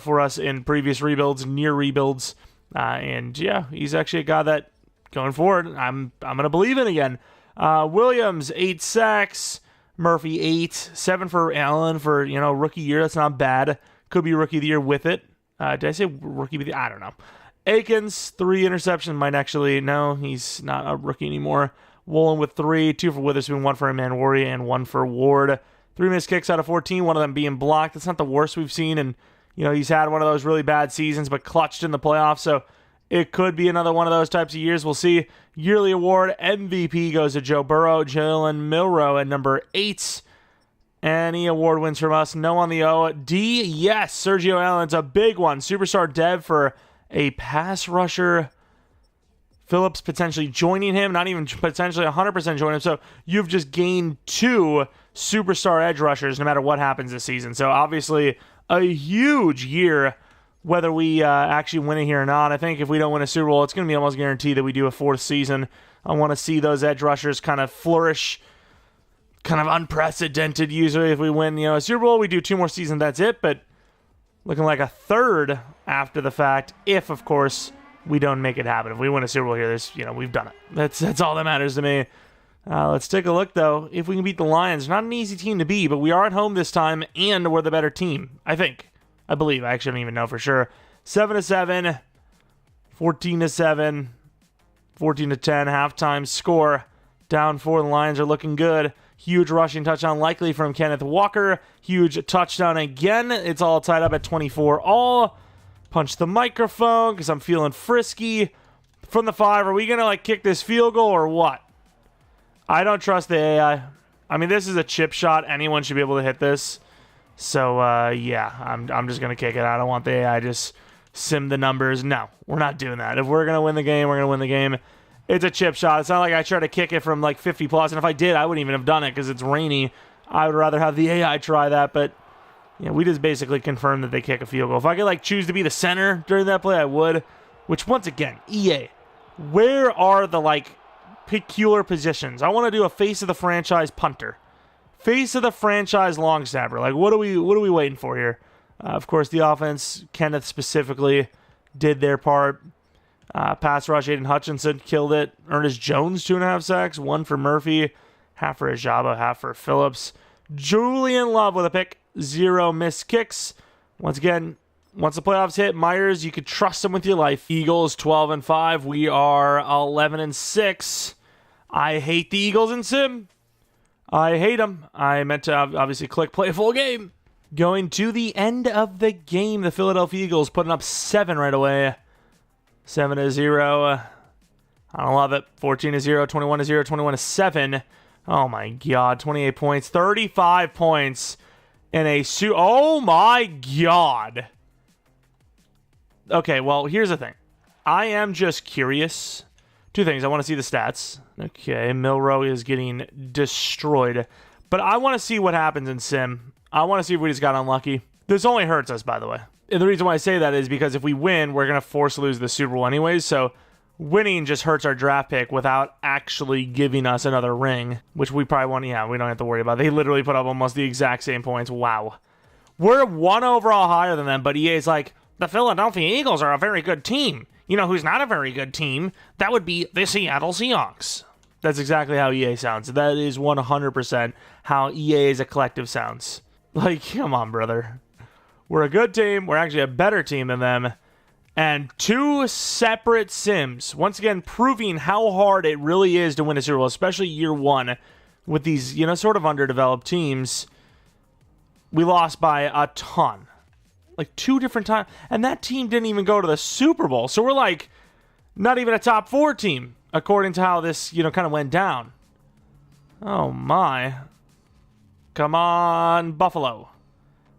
for us in previous rebuilds, near rebuilds, and yeah, he's actually a guy that going forward, I'm gonna believe in again. Williams 8 sacks, Murphy 8, 7 for Allen for rookie year. That's not bad. Could be rookie of the year with it. Did I say rookie of the year? I don't know. Akins, 3 interceptions. Might actually, no, he's not a rookie anymore. Woolen with 3, 2 for Witherspoon, 1 for Emmanwori, and 1 for Ward. 3 missed kicks out of 14, one of them being blocked. That's not the worst we've seen, and he's had one of those really bad seasons, but clutched in the playoffs, so it could be another one of those types of years. We'll see. Yearly award, MVP goes to Joe Burrow. Jalen Milroe at number 8. Any award wins from us? No on the O. D, yes. Sergio Allen's a big one. Superstar dev for a pass rusher. Phillips potentially joining him. Not even potentially 100% joining him. So you've just gained 2 superstar edge rushers no matter what happens this season. So obviously a huge year whether we actually win it here or not. I think if we don't win a Super Bowl, it's going to be almost guaranteed that we do a 4th season. I want to see those edge rushers kind of flourish. Kind of unprecedented usually if we win, a Super Bowl. We do 2 more seasons, that's it. But looking like a 3rd after the fact, if, of course, we don't make it happen. If we win a Super Bowl here, we've done it. That's all that matters to me. Let's take a look, though. If we can beat the Lions, not an easy team to beat, but we are at home this time, and we're the better team, I think. I believe. I actually don't even know for sure. 7-7, 14-7, 14-10, halftime score. Down 4, the Lions are looking good. Huge rushing touchdown likely from Kenneth Walker. Huge touchdown again. It's all tied up at 24 all. Punch the microphone because I'm feeling frisky. From the 5, are we going to kick this field goal or what? I don't trust the AI. I mean, this is a chip shot. Anyone should be able to hit this. So, yeah, I'm just going to kick it. I don't want the AI just sim the numbers. No, we're not doing that. If we're going to win the game, we're going to win the game. It's a chip shot. It's not like I try to kick it from 50 plus, and if I did, I wouldn't even have done it because it's rainy. I would rather have the AI try that, but we just basically confirmed that they kick a field goal. If I could choose to be the center during that play, I would. Which, once again, EA, where are the peculiar positions? I want to do a face of the franchise punter, face of the franchise long snapper. What are we waiting for here? Of course, the offense, Kenneth specifically, did their part. Pass rush, Aiden Hutchinson killed it. Ernest Jones, 2.5 sacks. 1 for Murphy. Half for Ajabo, half for Phillips. Julian Love with a pick. 0 missed kicks. Once again, once the playoffs hit, Myers, you could trust him with your life. Eagles, 12-5. We are 11-6. I hate the Eagles in Sim. I hate them. I meant to obviously click play a full game. Going to the end of the game, the Philadelphia Eagles putting up 7 right away. 7-0. I don't love it. 14-0, 21-0, 21-7. Oh my God. 28 points, 35 points in a suit. Oh my God. Okay, well, here's the thing. I am just curious. 2 things. I want to see the stats. Okay, Milroe is getting destroyed. But I want to see what happens in Sim. I want to see if we just got unlucky. This only hurts us, by the way. And the reason why I say that is because if we win, we're going to force lose the Super Bowl anyways. So winning just hurts our draft pick without actually giving us another ring, which we probably won't. Yeah, we don't have to worry about. They literally put up almost the exact same points. Wow. We're 1 overall higher than them, but EA's like, the Philadelphia Eagles are a very good team. You know who's not a very good team? That would be the Seattle Seahawks. That's exactly how EA sounds. That is 100% how EA as a collective sounds. Come on, brother. We're a good team. We're actually a better team than them. And 2 separate Sims. Once again, proving how hard it really is to win a Super Bowl, especially year 1 with these, sort of underdeveloped teams. We lost by a ton. 2 different times. And that team didn't even go to the Super Bowl. So we're not even a top 4 team, according to how this, kind of went down. Oh, my. Come on, Buffalo.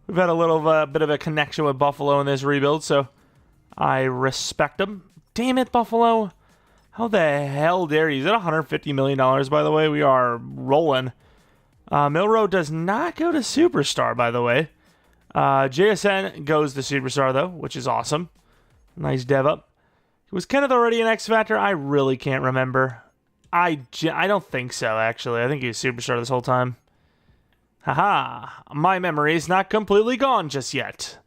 We've had a little bit of a connection with Buffalo in this rebuild, so I respect them. Damn it, Buffalo. How the hell dare you? Is that $150 million, by the way? We are rolling. Milroe does not go to Superstar, by the way. JSN goes to Superstar, though, which is awesome. Nice dev up. Was Kenneth already an X Factor? I really can't remember. I don't think so, actually. I think he was Superstar this whole time. Haha, my memory is not completely gone just yet.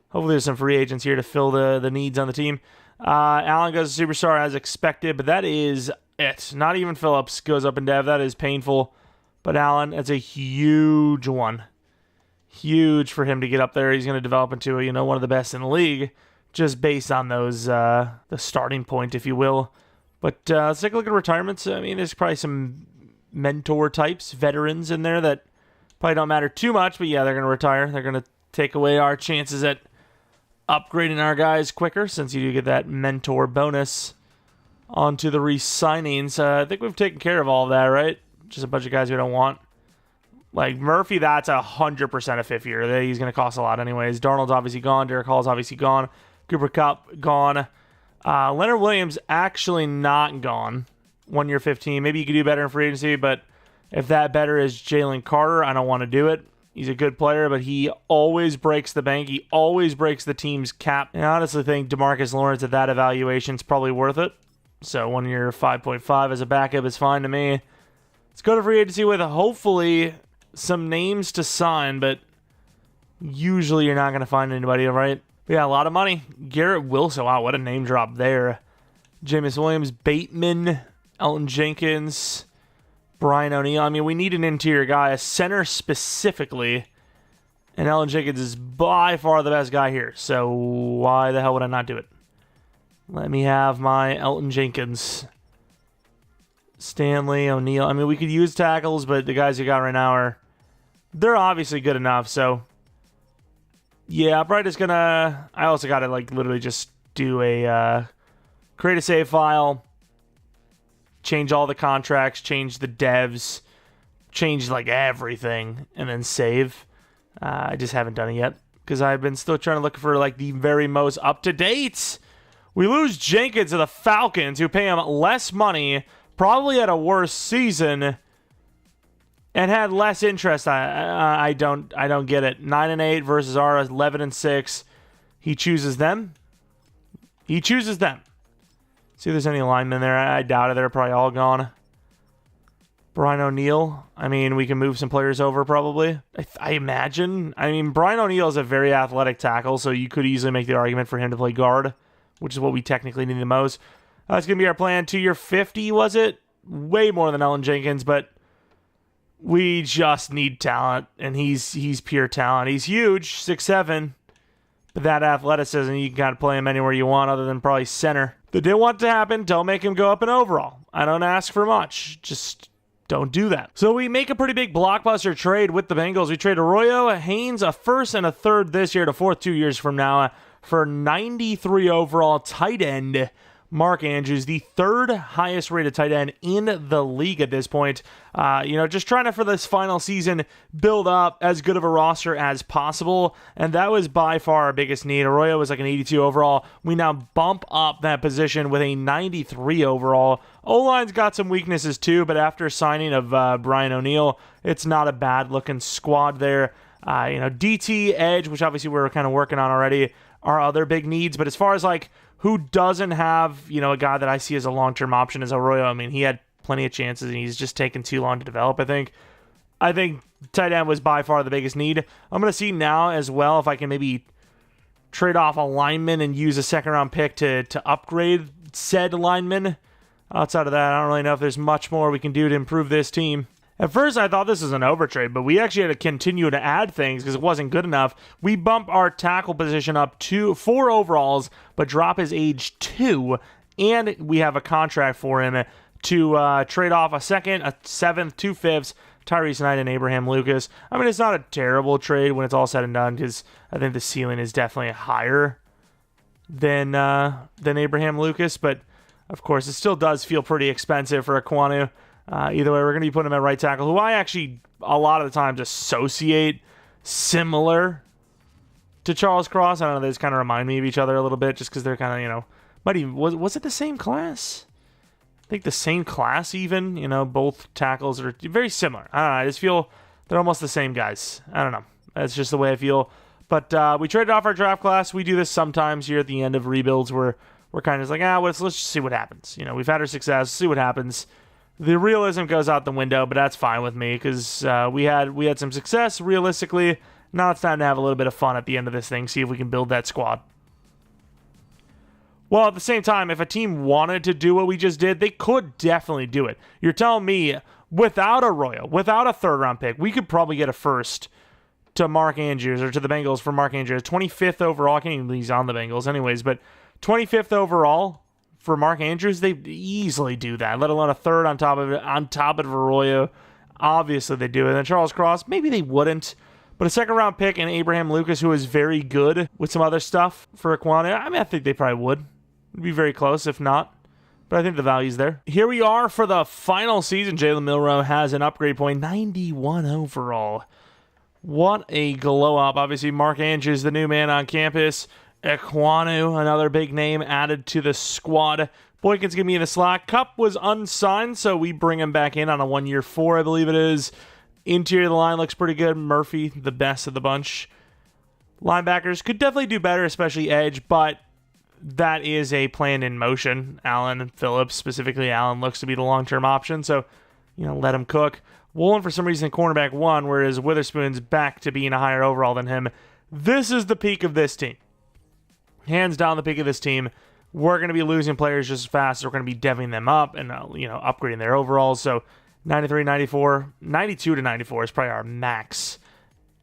Hopefully there's some free agents here to fill the needs on the team. Allen goes to Superstar as expected, but that is it. Not even Phillips goes up in dev. That is painful. But Allen, that's a huge one. Huge for him to get up there. He's going to develop into one of the best in the league. just based on those the starting point, if you will. But let's take a look at retirements. I mean, there's probably some mentor types, veterans in there that probably don't matter too much, but yeah, they're going to retire. They're going to take away our chances at upgrading our guys quicker, since you do get that mentor bonus onto the re-signings. I think we've taken care of all of that, right? Just a bunch of guys we don't want. Like Murphy, that's 100% a fifth year. He's going to cost a lot anyways. Darnold's obviously gone. Derek Hall's obviously gone. Cooper Kupp, gone. Leonard Williams actually not gone. 1 year, 15. Maybe you could do better in free agency, but if that better is Jalen Carter, I don't want to do it. He's a good player, but he always breaks the bank. He always breaks the team's cap. And I honestly think DeMarcus Lawrence at that evaluation is probably worth it. So 1 year, 5.5 as a backup is fine to me. Let's go to free agency with hopefully some names to sign, but usually you're not going to find anybody, right? But yeah, a lot of money. Garrett Wilson, wow, what a name drop there. Jameis Williams, Bateman, Elton Jenkins, Brian O'Neill. I mean, we need an interior guy, a center specifically, and Elton Jenkins is by far the best guy here, so why the hell would I not do it? Let me have my Elton Jenkins. Stanley, O'Neill. I mean, we could use tackles, but the guys you got right now they're obviously good enough, so yeah, I'm probably just gonna, I also gotta like literally just do a create a save file, change all the contracts, change the devs, change like everything, and then save. I just haven't done it yet because I've been still trying to look for like the very most up-to-date. We lose Jenkins to the Falcons, who pay him less money, probably had a worse season, and had less interest. I don't get it. 9-8 versus our 11-6. He chooses them. He chooses them. See if there's any linemen there. I doubt it. They're probably all gone. Brian O'Neill. I mean, we can move some players over probably. I imagine. I mean, Brian O'Neill is a very athletic tackle, so you could easily make the argument for him to play guard, which is what we technically need the most. That's going to be our plan. 2 year, 50, was it? Way more than Elton Jenkins, but we just need talent, and he's pure talent. He's huge, 6'7", but that athleticism, you can kind of play him anywhere you want other than probably center. If they didn't want it to happen, don't make him go up in overall. I don't ask for much. Just don't do that. So we make a pretty big blockbuster trade with the Bengals. We trade Arroyo, Haynes, a first and a third this year to fourth 2 years from now for 93 overall tight end Mark Andrews, the third highest rated tight end in the league at this point. Just trying to, for this final season, build up as good of a roster as possible. And that was by far our biggest need. Arroyo was like an 82 overall. We now bump up that position with a 93 overall. O-line's got some weaknesses too, but after signing of Brian O'Neill, it's not a bad looking squad there. DT, edge, which obviously we're kind of working on already, are other big needs. But as far as like who doesn't have, a guy that I see as a long-term option is Arroyo. I mean, he had plenty of chances, and he's just taken too long to develop, I think tight end was by far the biggest need. I'm going to see now as well if I can maybe trade off a lineman and use a second-round pick to upgrade said lineman. Outside of that, I don't really know if there's much more we can do to improve this team. At first, I thought this was an overtrade, but we actually had to continue to add things because it wasn't good enough. We bump our tackle position up to 4 overalls, but drop his age 2, and we have a contract for him to trade off a second, a 7th, 2 fifths, Tyrese Knight and Abraham Lucas. I mean, it's not a terrible trade when it's all said and done because I think the ceiling is definitely higher than Abraham Lucas, but of course, it still does feel pretty expensive for Ekwonu. Either way, we're going to be putting him at right tackle, who I actually, a lot of the times, associate similar to Charles Cross. I don't know, they just kind of remind me of each other a little bit, just because they're kind of, might even, was it the same class? I think the same class even, both tackles are very similar. I don't know, I just feel they're almost the same guys. I don't know. That's just the way I feel. But we traded off our draft class. We do this sometimes here at the end of rebuilds where we're kind of just like, let's just see what happens. We've had our success, see what happens. The realism goes out the window, but that's fine with me because we had some success realistically. Now it's time to have a little bit of fun at the end of this thing, see if we can build that squad. Well, at the same time, if a team wanted to do what we just did, they could definitely do it. You're telling me without Arroyo, without a third-round pick, we could probably get a first to Mark Andrews, or to the Bengals for Mark Andrews. 25th overall. I can't even believe he's on the Bengals anyways, but 25th overall for Mark Andrews, they easily do that, let alone a third on top of it, on top of Arroyo. Obviously they do it. And then Charles Cross, maybe they wouldn't, but a second-round pick and Abraham Lucas, who is very good with some other stuff for Equana, I mean, I think they probably would. It'd be very close, if not. But I think the value's there. Here we are for the final season. Jalen Milroe has an upgrade point, 91 overall. What a glow-up. Obviously, Mark Andrews, the new man on campus. Ekwonu, another big name added to the squad. Boykin's going to be in the slack. Cup was unsigned, so we bring him back in on a 1-year 4, I believe it is. Interior of the line looks pretty good. Murphy, the best of the bunch. Linebackers could definitely do better, especially edge, but that is a plan in motion. Allen and Phillips, specifically Allen, looks to be the long-term option, so, let him cook. Woolen, for some reason, cornerback 1, whereas Witherspoon's back to being a higher overall than him. This is the peak of this team. Hands down the peak of this team. We're going to be losing players just as fast. We're going to be deving them up and, upgrading their overalls. So 93, 94, 92 to 94 is probably our max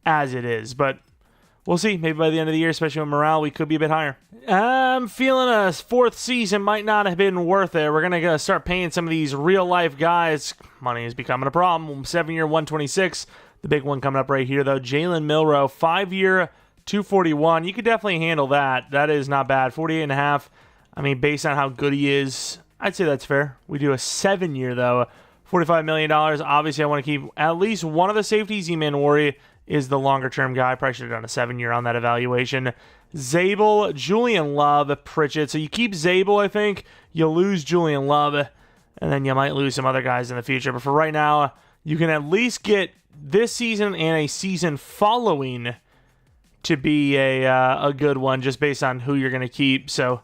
as it is. But we'll see. Maybe by the end of the year, especially with morale, we could be a bit higher. I'm feeling a fourth season might not have been worth it. We're going to start paying some of these real-life guys. Money is becoming a problem. 7-year, 126. The big one coming up right here, though. Jalen Milroe, 5-year, 241. You could definitely handle that. That is not bad. 48.5. I mean, based on how good he is, I'd say that's fair. We do a 7-year, though. $45 million. Obviously, I want to keep at least one of the safeties. Emmanwori is the longer-term guy. Probably should have done a 7-year on that evaluation. Zabel, Julian Love, Pritchett. So you keep Zabel, I think. You lose Julian Love, and then you might lose some other guys in the future. But for right now, you can at least get this season and a season following to be a good one, just based on who you're going to keep. So,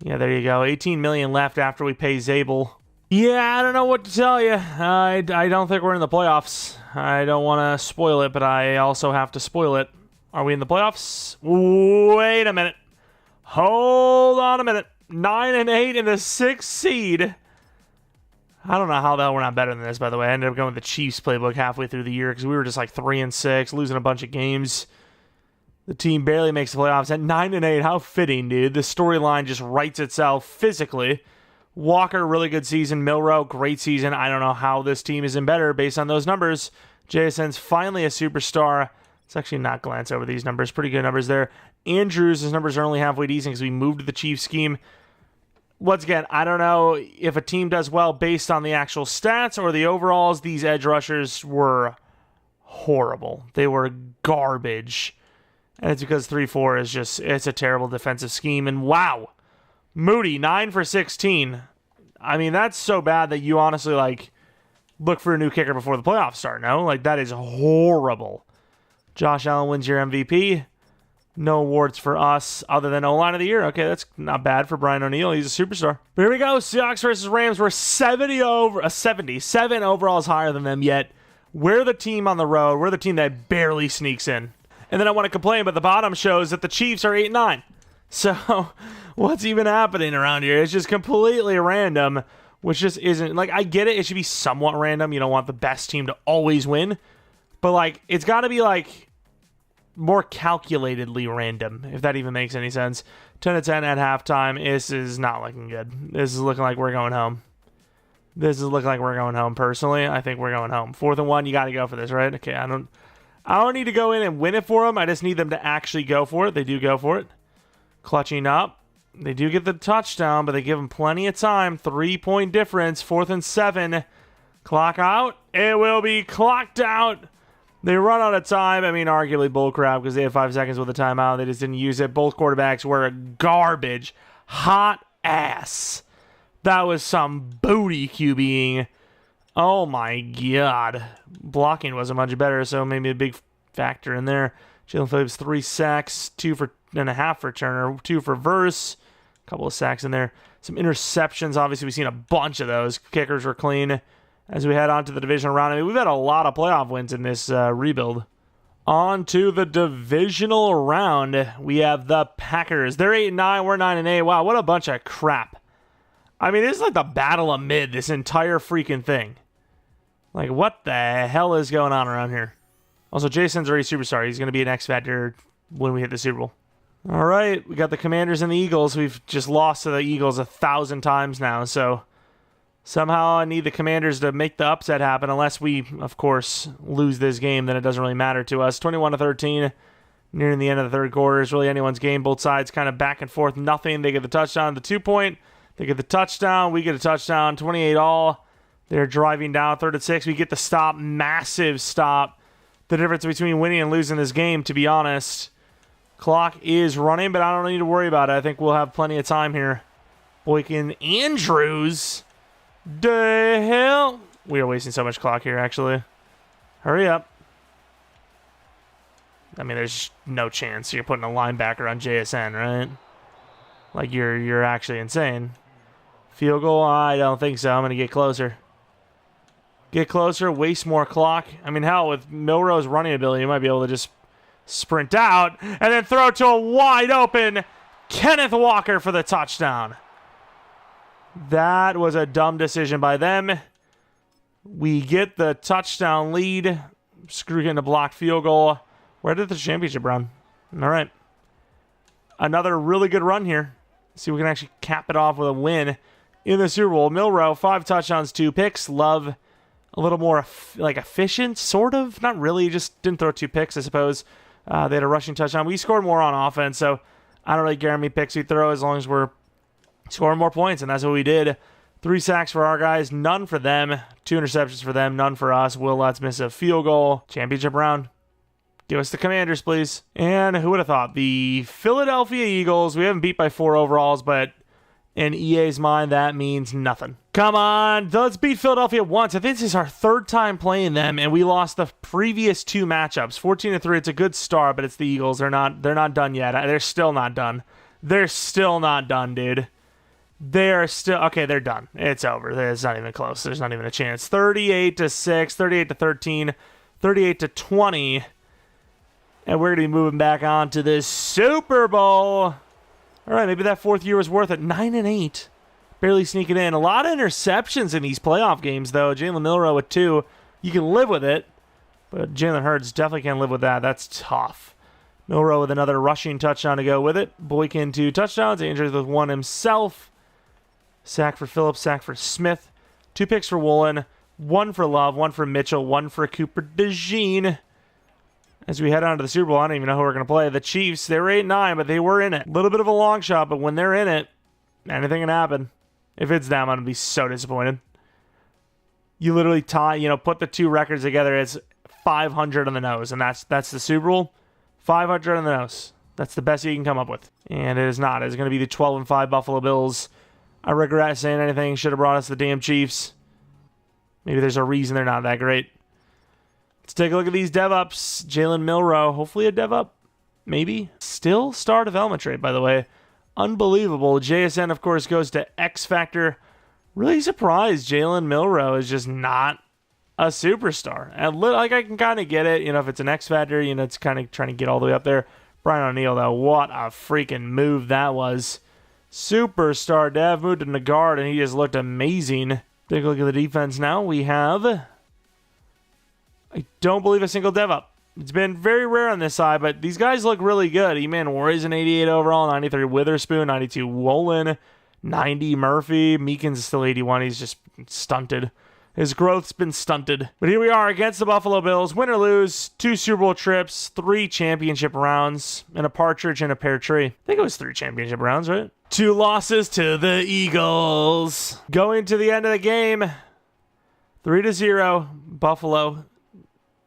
yeah, there you go. $18 million left after we pay Zabel. Yeah, I don't know what to tell you. I don't think we're in the playoffs. I don't want to spoil it, but I also have to spoil it. Are we in the playoffs? Wait a minute. Hold on a minute. 9-8 in the 6th seed. I don't know how the hell we're not better than this, by the way. I ended up going with the Chiefs playbook halfway through the year because we were just like 3-6, losing a bunch of games. The team barely makes the playoffs at 9-8. How fitting, dude. The storyline just writes itself physically. Walker, really good season. Milroe, great season. I don't know how this team isn't better based on those numbers. JSN's finally a superstar. Let's actually not glance over these numbers. Pretty good numbers there. Andrews, his numbers are only halfway decent because we moved to the Chiefs scheme. Once again, I don't know if a team does well based on the actual stats or the overalls. These edge rushers were horrible. They were garbage. And it's because 3-4 is just, it's a terrible defensive scheme. And wow, Moody, 9 for 16. I mean, that's so bad that you honestly, look for a new kicker before the playoffs start, no? That is horrible. Josh Allen wins your MVP. No awards for us other than O-line of the year. Okay, that's not bad for Brian O'Neill. He's a superstar. But here we go. Seahawks versus Rams. We're 77 overalls higher than them, yet we're the team on the road. We're the team that barely sneaks in. And then I want to complain, but the bottom shows that the Chiefs are 8-9. So what's even happening around here? It's just completely random, which just isn't. I get it. It should be somewhat random. You don't want the best team to always win. But, it's got to be, more calculatedly random, if that even makes any sense. 10-10 at halftime. This is not looking good. This is looking like we're going home. Personally, I think we're going home. 4th and 1, you got to go for this, right? Okay, I don't need to go in and win it for them. I just need them to actually go for it. They do go for it. Clutching up. They do get the touchdown, but they give them plenty of time. 3-point difference. 4th and 7. Clock out. It will be clocked out. They run out of time. I mean, arguably bullcrap because they had 5 seconds with a timeout. They just didn't use it. Both quarterbacks were garbage. Hot ass. That was some booty QBing. Oh my god. Blocking wasn't much better, so maybe a big factor in there. Jalen Phillips, 3 sacks, 2.5 for Turner, 2 for Verse. A couple of sacks in there. Some interceptions. Obviously, we've seen a bunch of those. Kickers were clean. As we head on to the divisional round, I mean, we've had a lot of playoff wins in this rebuild. On to the divisional round, we have the Packers. They're 8-9, we're 9-8. Wow, what a bunch of crap. I mean, this is like the battle of this entire freaking thing. What the hell is going on around here? Also, Jason's already superstar. He's going to be an X Factor when we hit the Super Bowl. All right, we got the Commanders and the Eagles. We've just lost to the Eagles 1,000 times now, so somehow I need the Commanders to make the upset happen. Unless we, of course, lose this game, then it doesn't really matter to us. 21-13, nearing the end of the third quarter. It's really anyone's game. Both sides kind of back and forth. Nothing. They get the touchdown, the 2-point. They get the touchdown. We get a touchdown. 28-all. They're driving down 3rd and 6. We get the stop. Massive stop. The difference between winning and losing this game, to be honest. Clock is running, but I don't need to worry about it. I think we'll have plenty of time here. Boykin Andrews. The hell? We are wasting so much clock here, actually. Hurry up. I mean, there's no chance you're putting a linebacker on JSN, right? Like, you're actually insane. Field goal? I don't think so. I'm going to get closer. Get closer, waste more clock. I mean, hell, with Milroe's running ability, you might be able to just sprint out and then throw to a wide open Kenneth Walker for the touchdown. That was a dumb decision by them. We get the touchdown lead. Screw getting a blocked field goal. Where did the championship run? All right. Another really good run here. See if we can actually cap it off with a win in the Super Bowl. Milroe, 5 touchdowns, 2 picks. Love a little more like efficient, sort of. Not really. Just didn't throw 2 picks, I suppose. They had a rushing touchdown. We scored more on offense, so I don't really care how many picks we throw as long as we're scoring more points, and that's what we did. 3 sacks for our guys, none for them. 2 interceptions for them, none for us. Will Lutz miss a field goal. Championship round. Give us the Commanders, please. And who would have thought? The Philadelphia Eagles. We haven't beat by 4 overalls, but in EA's mind, that means nothing. Come on, let's beat Philadelphia once. I think this is our 3rd time playing them, and we lost the previous 2 matchups. 14-3. It's a good start, but it's the Eagles. They're not done yet. They're still not done. They're still not done, dude. They're still okay. They're done. It's over. It's not even close. There's not even a chance. 38-6, 38-13, 38-20, and we're gonna be moving back on to this Super Bowl. All right, maybe that 4th year was worth it. 9-8. Barely sneaking in. A lot of interceptions in these playoff games, though. Jalen Milroe with 2. You can live with it, but Jalen Hurts definitely can't live with that. That's tough. Milroe with another rushing touchdown to go with it. Boykin 2 touchdowns. Andrews with 1 himself. Sack for Phillips, sack for Smith. 2 picks for Woolen. 1 for Love, 1 for Mitchell, 1 for Cooper DeJean. As we head on to the Super Bowl, I don't even know who we're going to play. The Chiefs, they were 8-9, but they were in it. A little bit of a long shot, but when they're in it, anything can happen. If it's them, I'm going to be so disappointed. You literally put the 2 records together, it's 500 on the nose, and that's the Super Bowl. 500 on the nose. That's the best you can come up with. And it is not. It's going to be the 12-5 Buffalo Bills. I regret saying anything. Should have brought us the damn Chiefs. Maybe there's a reason they're not that great. Let's take a look at these dev-ups. Jalen Milroe, hopefully a dev-up. Maybe. Still star development trade, by the way. Unbelievable. JSN, of course, goes to X Factor. Really surprised Jalen Milroe is just not a superstar. And I can kind of get it. If it's an X Factor, it's kind of trying to get all the way up there. Brian O'Neill, though, what a freaking move that was. Superstar dev moved in the guard, and he just looked amazing. Take a look at the defense now. We have, I don't believe, a single dev up. It's been very rare on this side, but these guys look really good. Emmanwori's an 88 overall, 93 Witherspoon, 92 Woolen, 90 Murphy. Meekins is still 81. He's just stunted. His growth's been stunted. But here we are against the Buffalo Bills. Win or lose, 2 Super Bowl trips, 3 championship rounds, and a partridge in a pear tree. I think it was 3 championship rounds, right? 2 losses to the Eagles. Going to the end of the game, 3-0, Buffalo.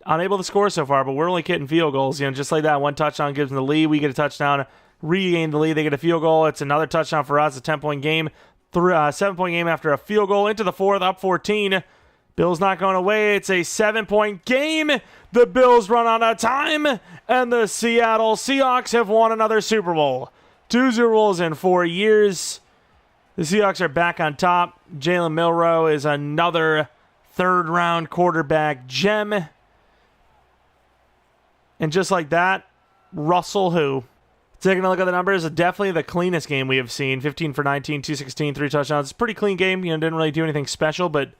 Unable to score so far, but we're only getting field goals. Just like that, 1 touchdown gives them the lead. We get a touchdown, regain the lead. They get a field goal. It's another touchdown for us. A 10-point game, 7-point game after a field goal into the 4th, up 14. Bills not going away. It's a 7-point game. The Bills run out of time, and the Seattle Seahawks have won another Super Bowl. 2 Super Bowls in 4 years. The Seahawks are back on top. Jalen Milroe is another 3rd-round quarterback gem. And just like that, Russell who? Taking a look at the numbers, definitely the cleanest game we have seen. 15 for 19, 216, 3 touchdowns. It's a pretty clean game. Didn't really do anything special, but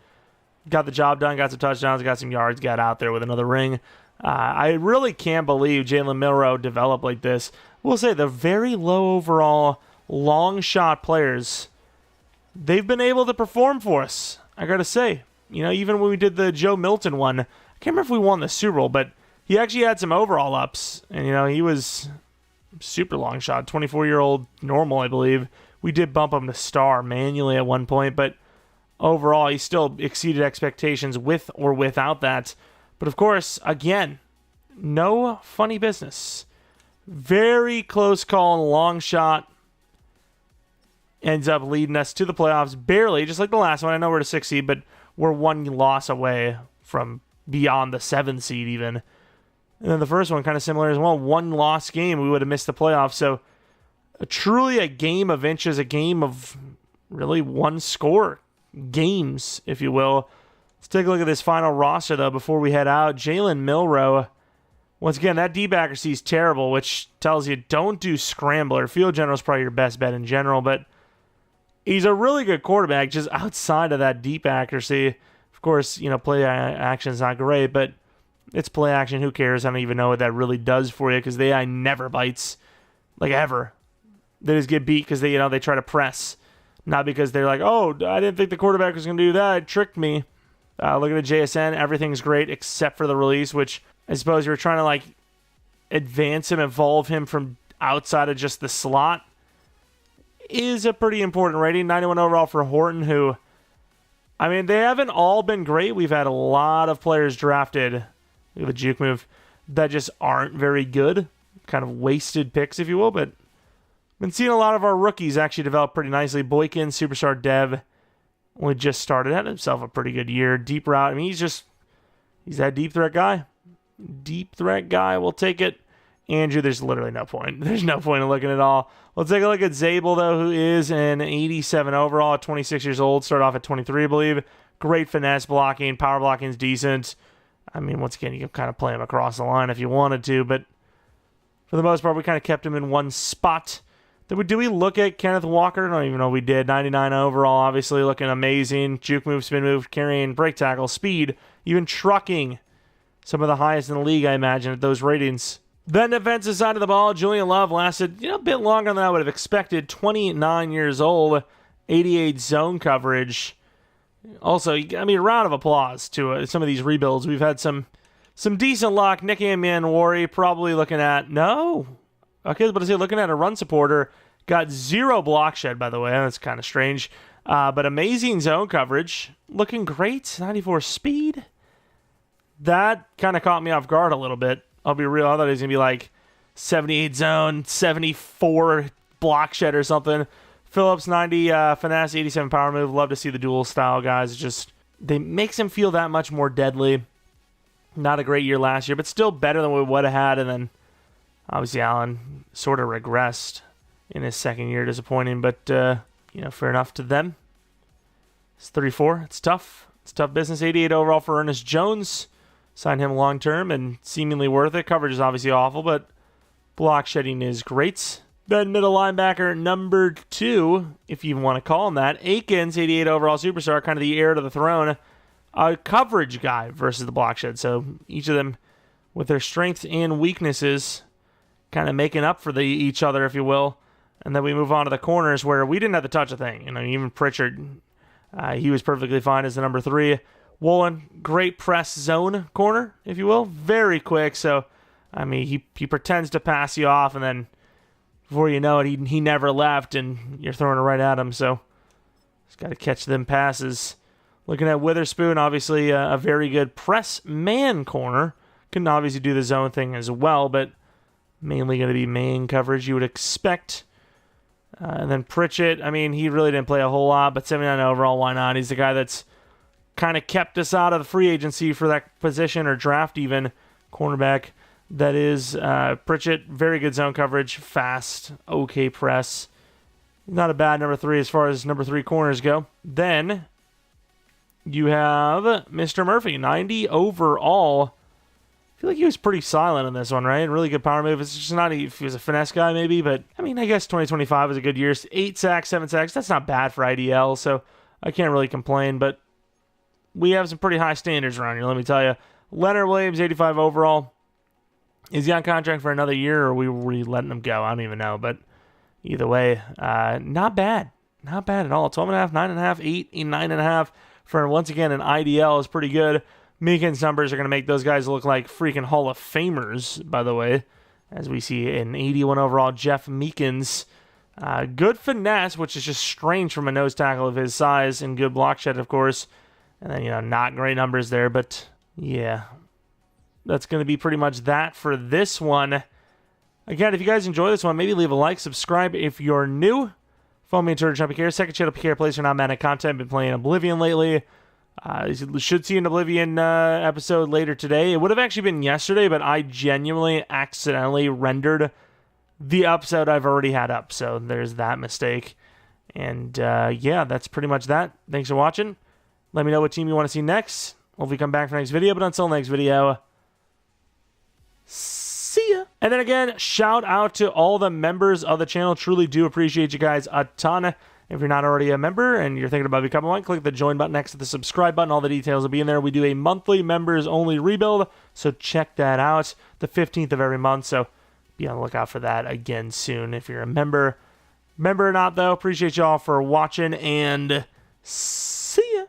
got the job done, got some touchdowns, got some yards, got out there with another ring. I really can't believe Jalen Milroe developed like this. We'll say the very low overall long shot players, they've been able to perform for us. I got to say, even when we did the Joe Milton one, I can't remember if we won the Super Bowl, but he actually had some overall ups. And, he was super long shot, 24-year-old normal, I believe. We did bump him to star manually at one point, but overall, he still exceeded expectations with or without that. But of course, again, no funny business. Very close call and long shot. Ends up leading us to the playoffs barely, just like the last one. I know we're to 6 seed, but we're one loss away from beyond the 7 seed even. And then the first one kind of similar as well. One lost game, we would have missed the playoffs. So truly a game of inches, a game of really one score games, if you will. Let's take a look at this final roster, though, before we head out. Jalen Milroe. Once again, that deep accuracy is terrible, which tells you don't do scrambler. Field general is probably your best bet in general, but he's a really good quarterback just outside of that deep accuracy. Of course, play action is not great, but it's play action. Who cares? I don't even know what that really does for you because the AI never bites, like ever. They just get beat because they try to press, not because they're like, oh, I didn't think the quarterback was going to do that. It tricked me. Look at the JSN. Everything's great except for the release, which I suppose you were trying to advance him, evolve him from outside of just the slot. Is a pretty important rating. 91 overall for Horton, who, they haven't all been great. We've had a lot of players drafted with a juke move that just aren't very good. Kind of wasted picks, if you will, but been seeing a lot of our rookies actually develop pretty nicely. Boykin, superstar dev, only just started, had himself a pretty good year. Deep route, he's that deep threat guy. Deep threat guy, we'll take it. Andrew, there's literally no point. There's no point in looking at all. We'll take a look at Zabel, though, who is an 87 overall, at 26 years old. Started off at 23, I believe. Great finesse blocking. Power blocking is decent. Once again, you can kind of play him across the line if you wanted to, but for the most part, we kind of kept him in one spot. Do we look at Kenneth Walker? I don't even know if we did. 99 overall, obviously looking amazing. Juke move, spin move, carrying, break tackle, speed, even trucking. Some of the highest in the league, I imagine, at those ratings. Then defensive side of the ball, Julian Love lasted a bit longer than I would have expected. 29 years old, 88 zone coverage. Also, a round of applause to some of these rebuilds. We've had some decent luck. Nicky Emmanwori probably looking at, looking at a run supporter. Got 0 block shed, by the way. That's kind of strange. But amazing zone coverage. Looking great. 94 speed. That kind of caught me off guard a little bit. I'll be real. I thought he was going to be 78 zone, 74 block shed or something. Phillips, 90 finesse, 87 power move. Love to see the dual style guys. They makes him feel that much more deadly. Not a great year last year, but still better than we would have had. And then, obviously, Allen sort of regressed in his second year. Disappointing, but, fair enough to them. It's 34. It's tough. It's tough business. 88 overall for Ernest Jones. Signed him long-term and seemingly worth it. Coverage is obviously awful, but block shedding is great. Then middle linebacker number 2, if you even want to call him that. Akins, 88 overall superstar, kind of the heir to the throne. A coverage guy versus the block shed. So each of them with their strengths and weaknesses kind of making up for each other, if you will. And then we move on to the corners where we didn't have to touch a thing. Even Pritchard, he was perfectly fine as the number 3. Woolen, great press zone corner, if you will. Very quick. So, he pretends to pass you off, and then before you know it, he never left, and you're throwing it right at him. So, just got to catch them passes. Looking at Witherspoon, obviously a very good press man corner. Can obviously do the zone thing as well, but mainly going to be man coverage you would expect. And then Pritchett, he really didn't play a whole lot, but 79 overall, why not? He's the guy that's kind of kept us out of the free agency for that position or draft even. Cornerback, that is Pritchett. Very good zone coverage, fast, okay press. Not a bad number 3 as far as number 3 corners go. Then you have Mr. Murphy, 90 overall. I feel like he was pretty silent in this one, right? Really good power move. It's just not if he was a finesse guy maybe, but I guess 2025 was a good year. 8 sacks, 7 sacks. That's not bad for IDL, so I can't really complain, but we have some pretty high standards around here, let me tell you. Leonard Williams, 85 overall. Is he on contract for another year, or were we letting him go? I don't even know, but either way, not bad. Not bad at all. 12.5, 9.5, 8, 9.5 for, once again, an IDL is pretty good. Meekins' numbers are going to make those guys look like freaking Hall of Famers, by the way, as we see an 81 overall Jeff Meekins. Good finesse, which is just strange from a nose tackle of his size, and good block shed, of course. And then, not great numbers there, but yeah. That's going to be pretty much that for this one. Again, if you guys enjoy this one, maybe leave a like, subscribe if you're new. Follow me on Twitter, Jeromepkr. Second channel, PK Plays for non-Madden content. Been playing Oblivion lately. You should see an Oblivion episode later today. It would have actually been yesterday, but I genuinely accidentally rendered the episode I've already had up. So there's that mistake. And yeah, that's pretty much that. Thanks for watching. Let me know what team you want to see next. Hopefully come back for next video. But until next video, see ya. And then again, shout out to all the members of the channel. Truly do appreciate you guys a ton. If you're not already a member and you're thinking about becoming one, click the join button next to the subscribe button. All the details will be in there. We do a monthly members only rebuild, so check that out. The 15th of every month, so be on the lookout for that again soon if you're a member. Member or not, though, appreciate y'all for watching, and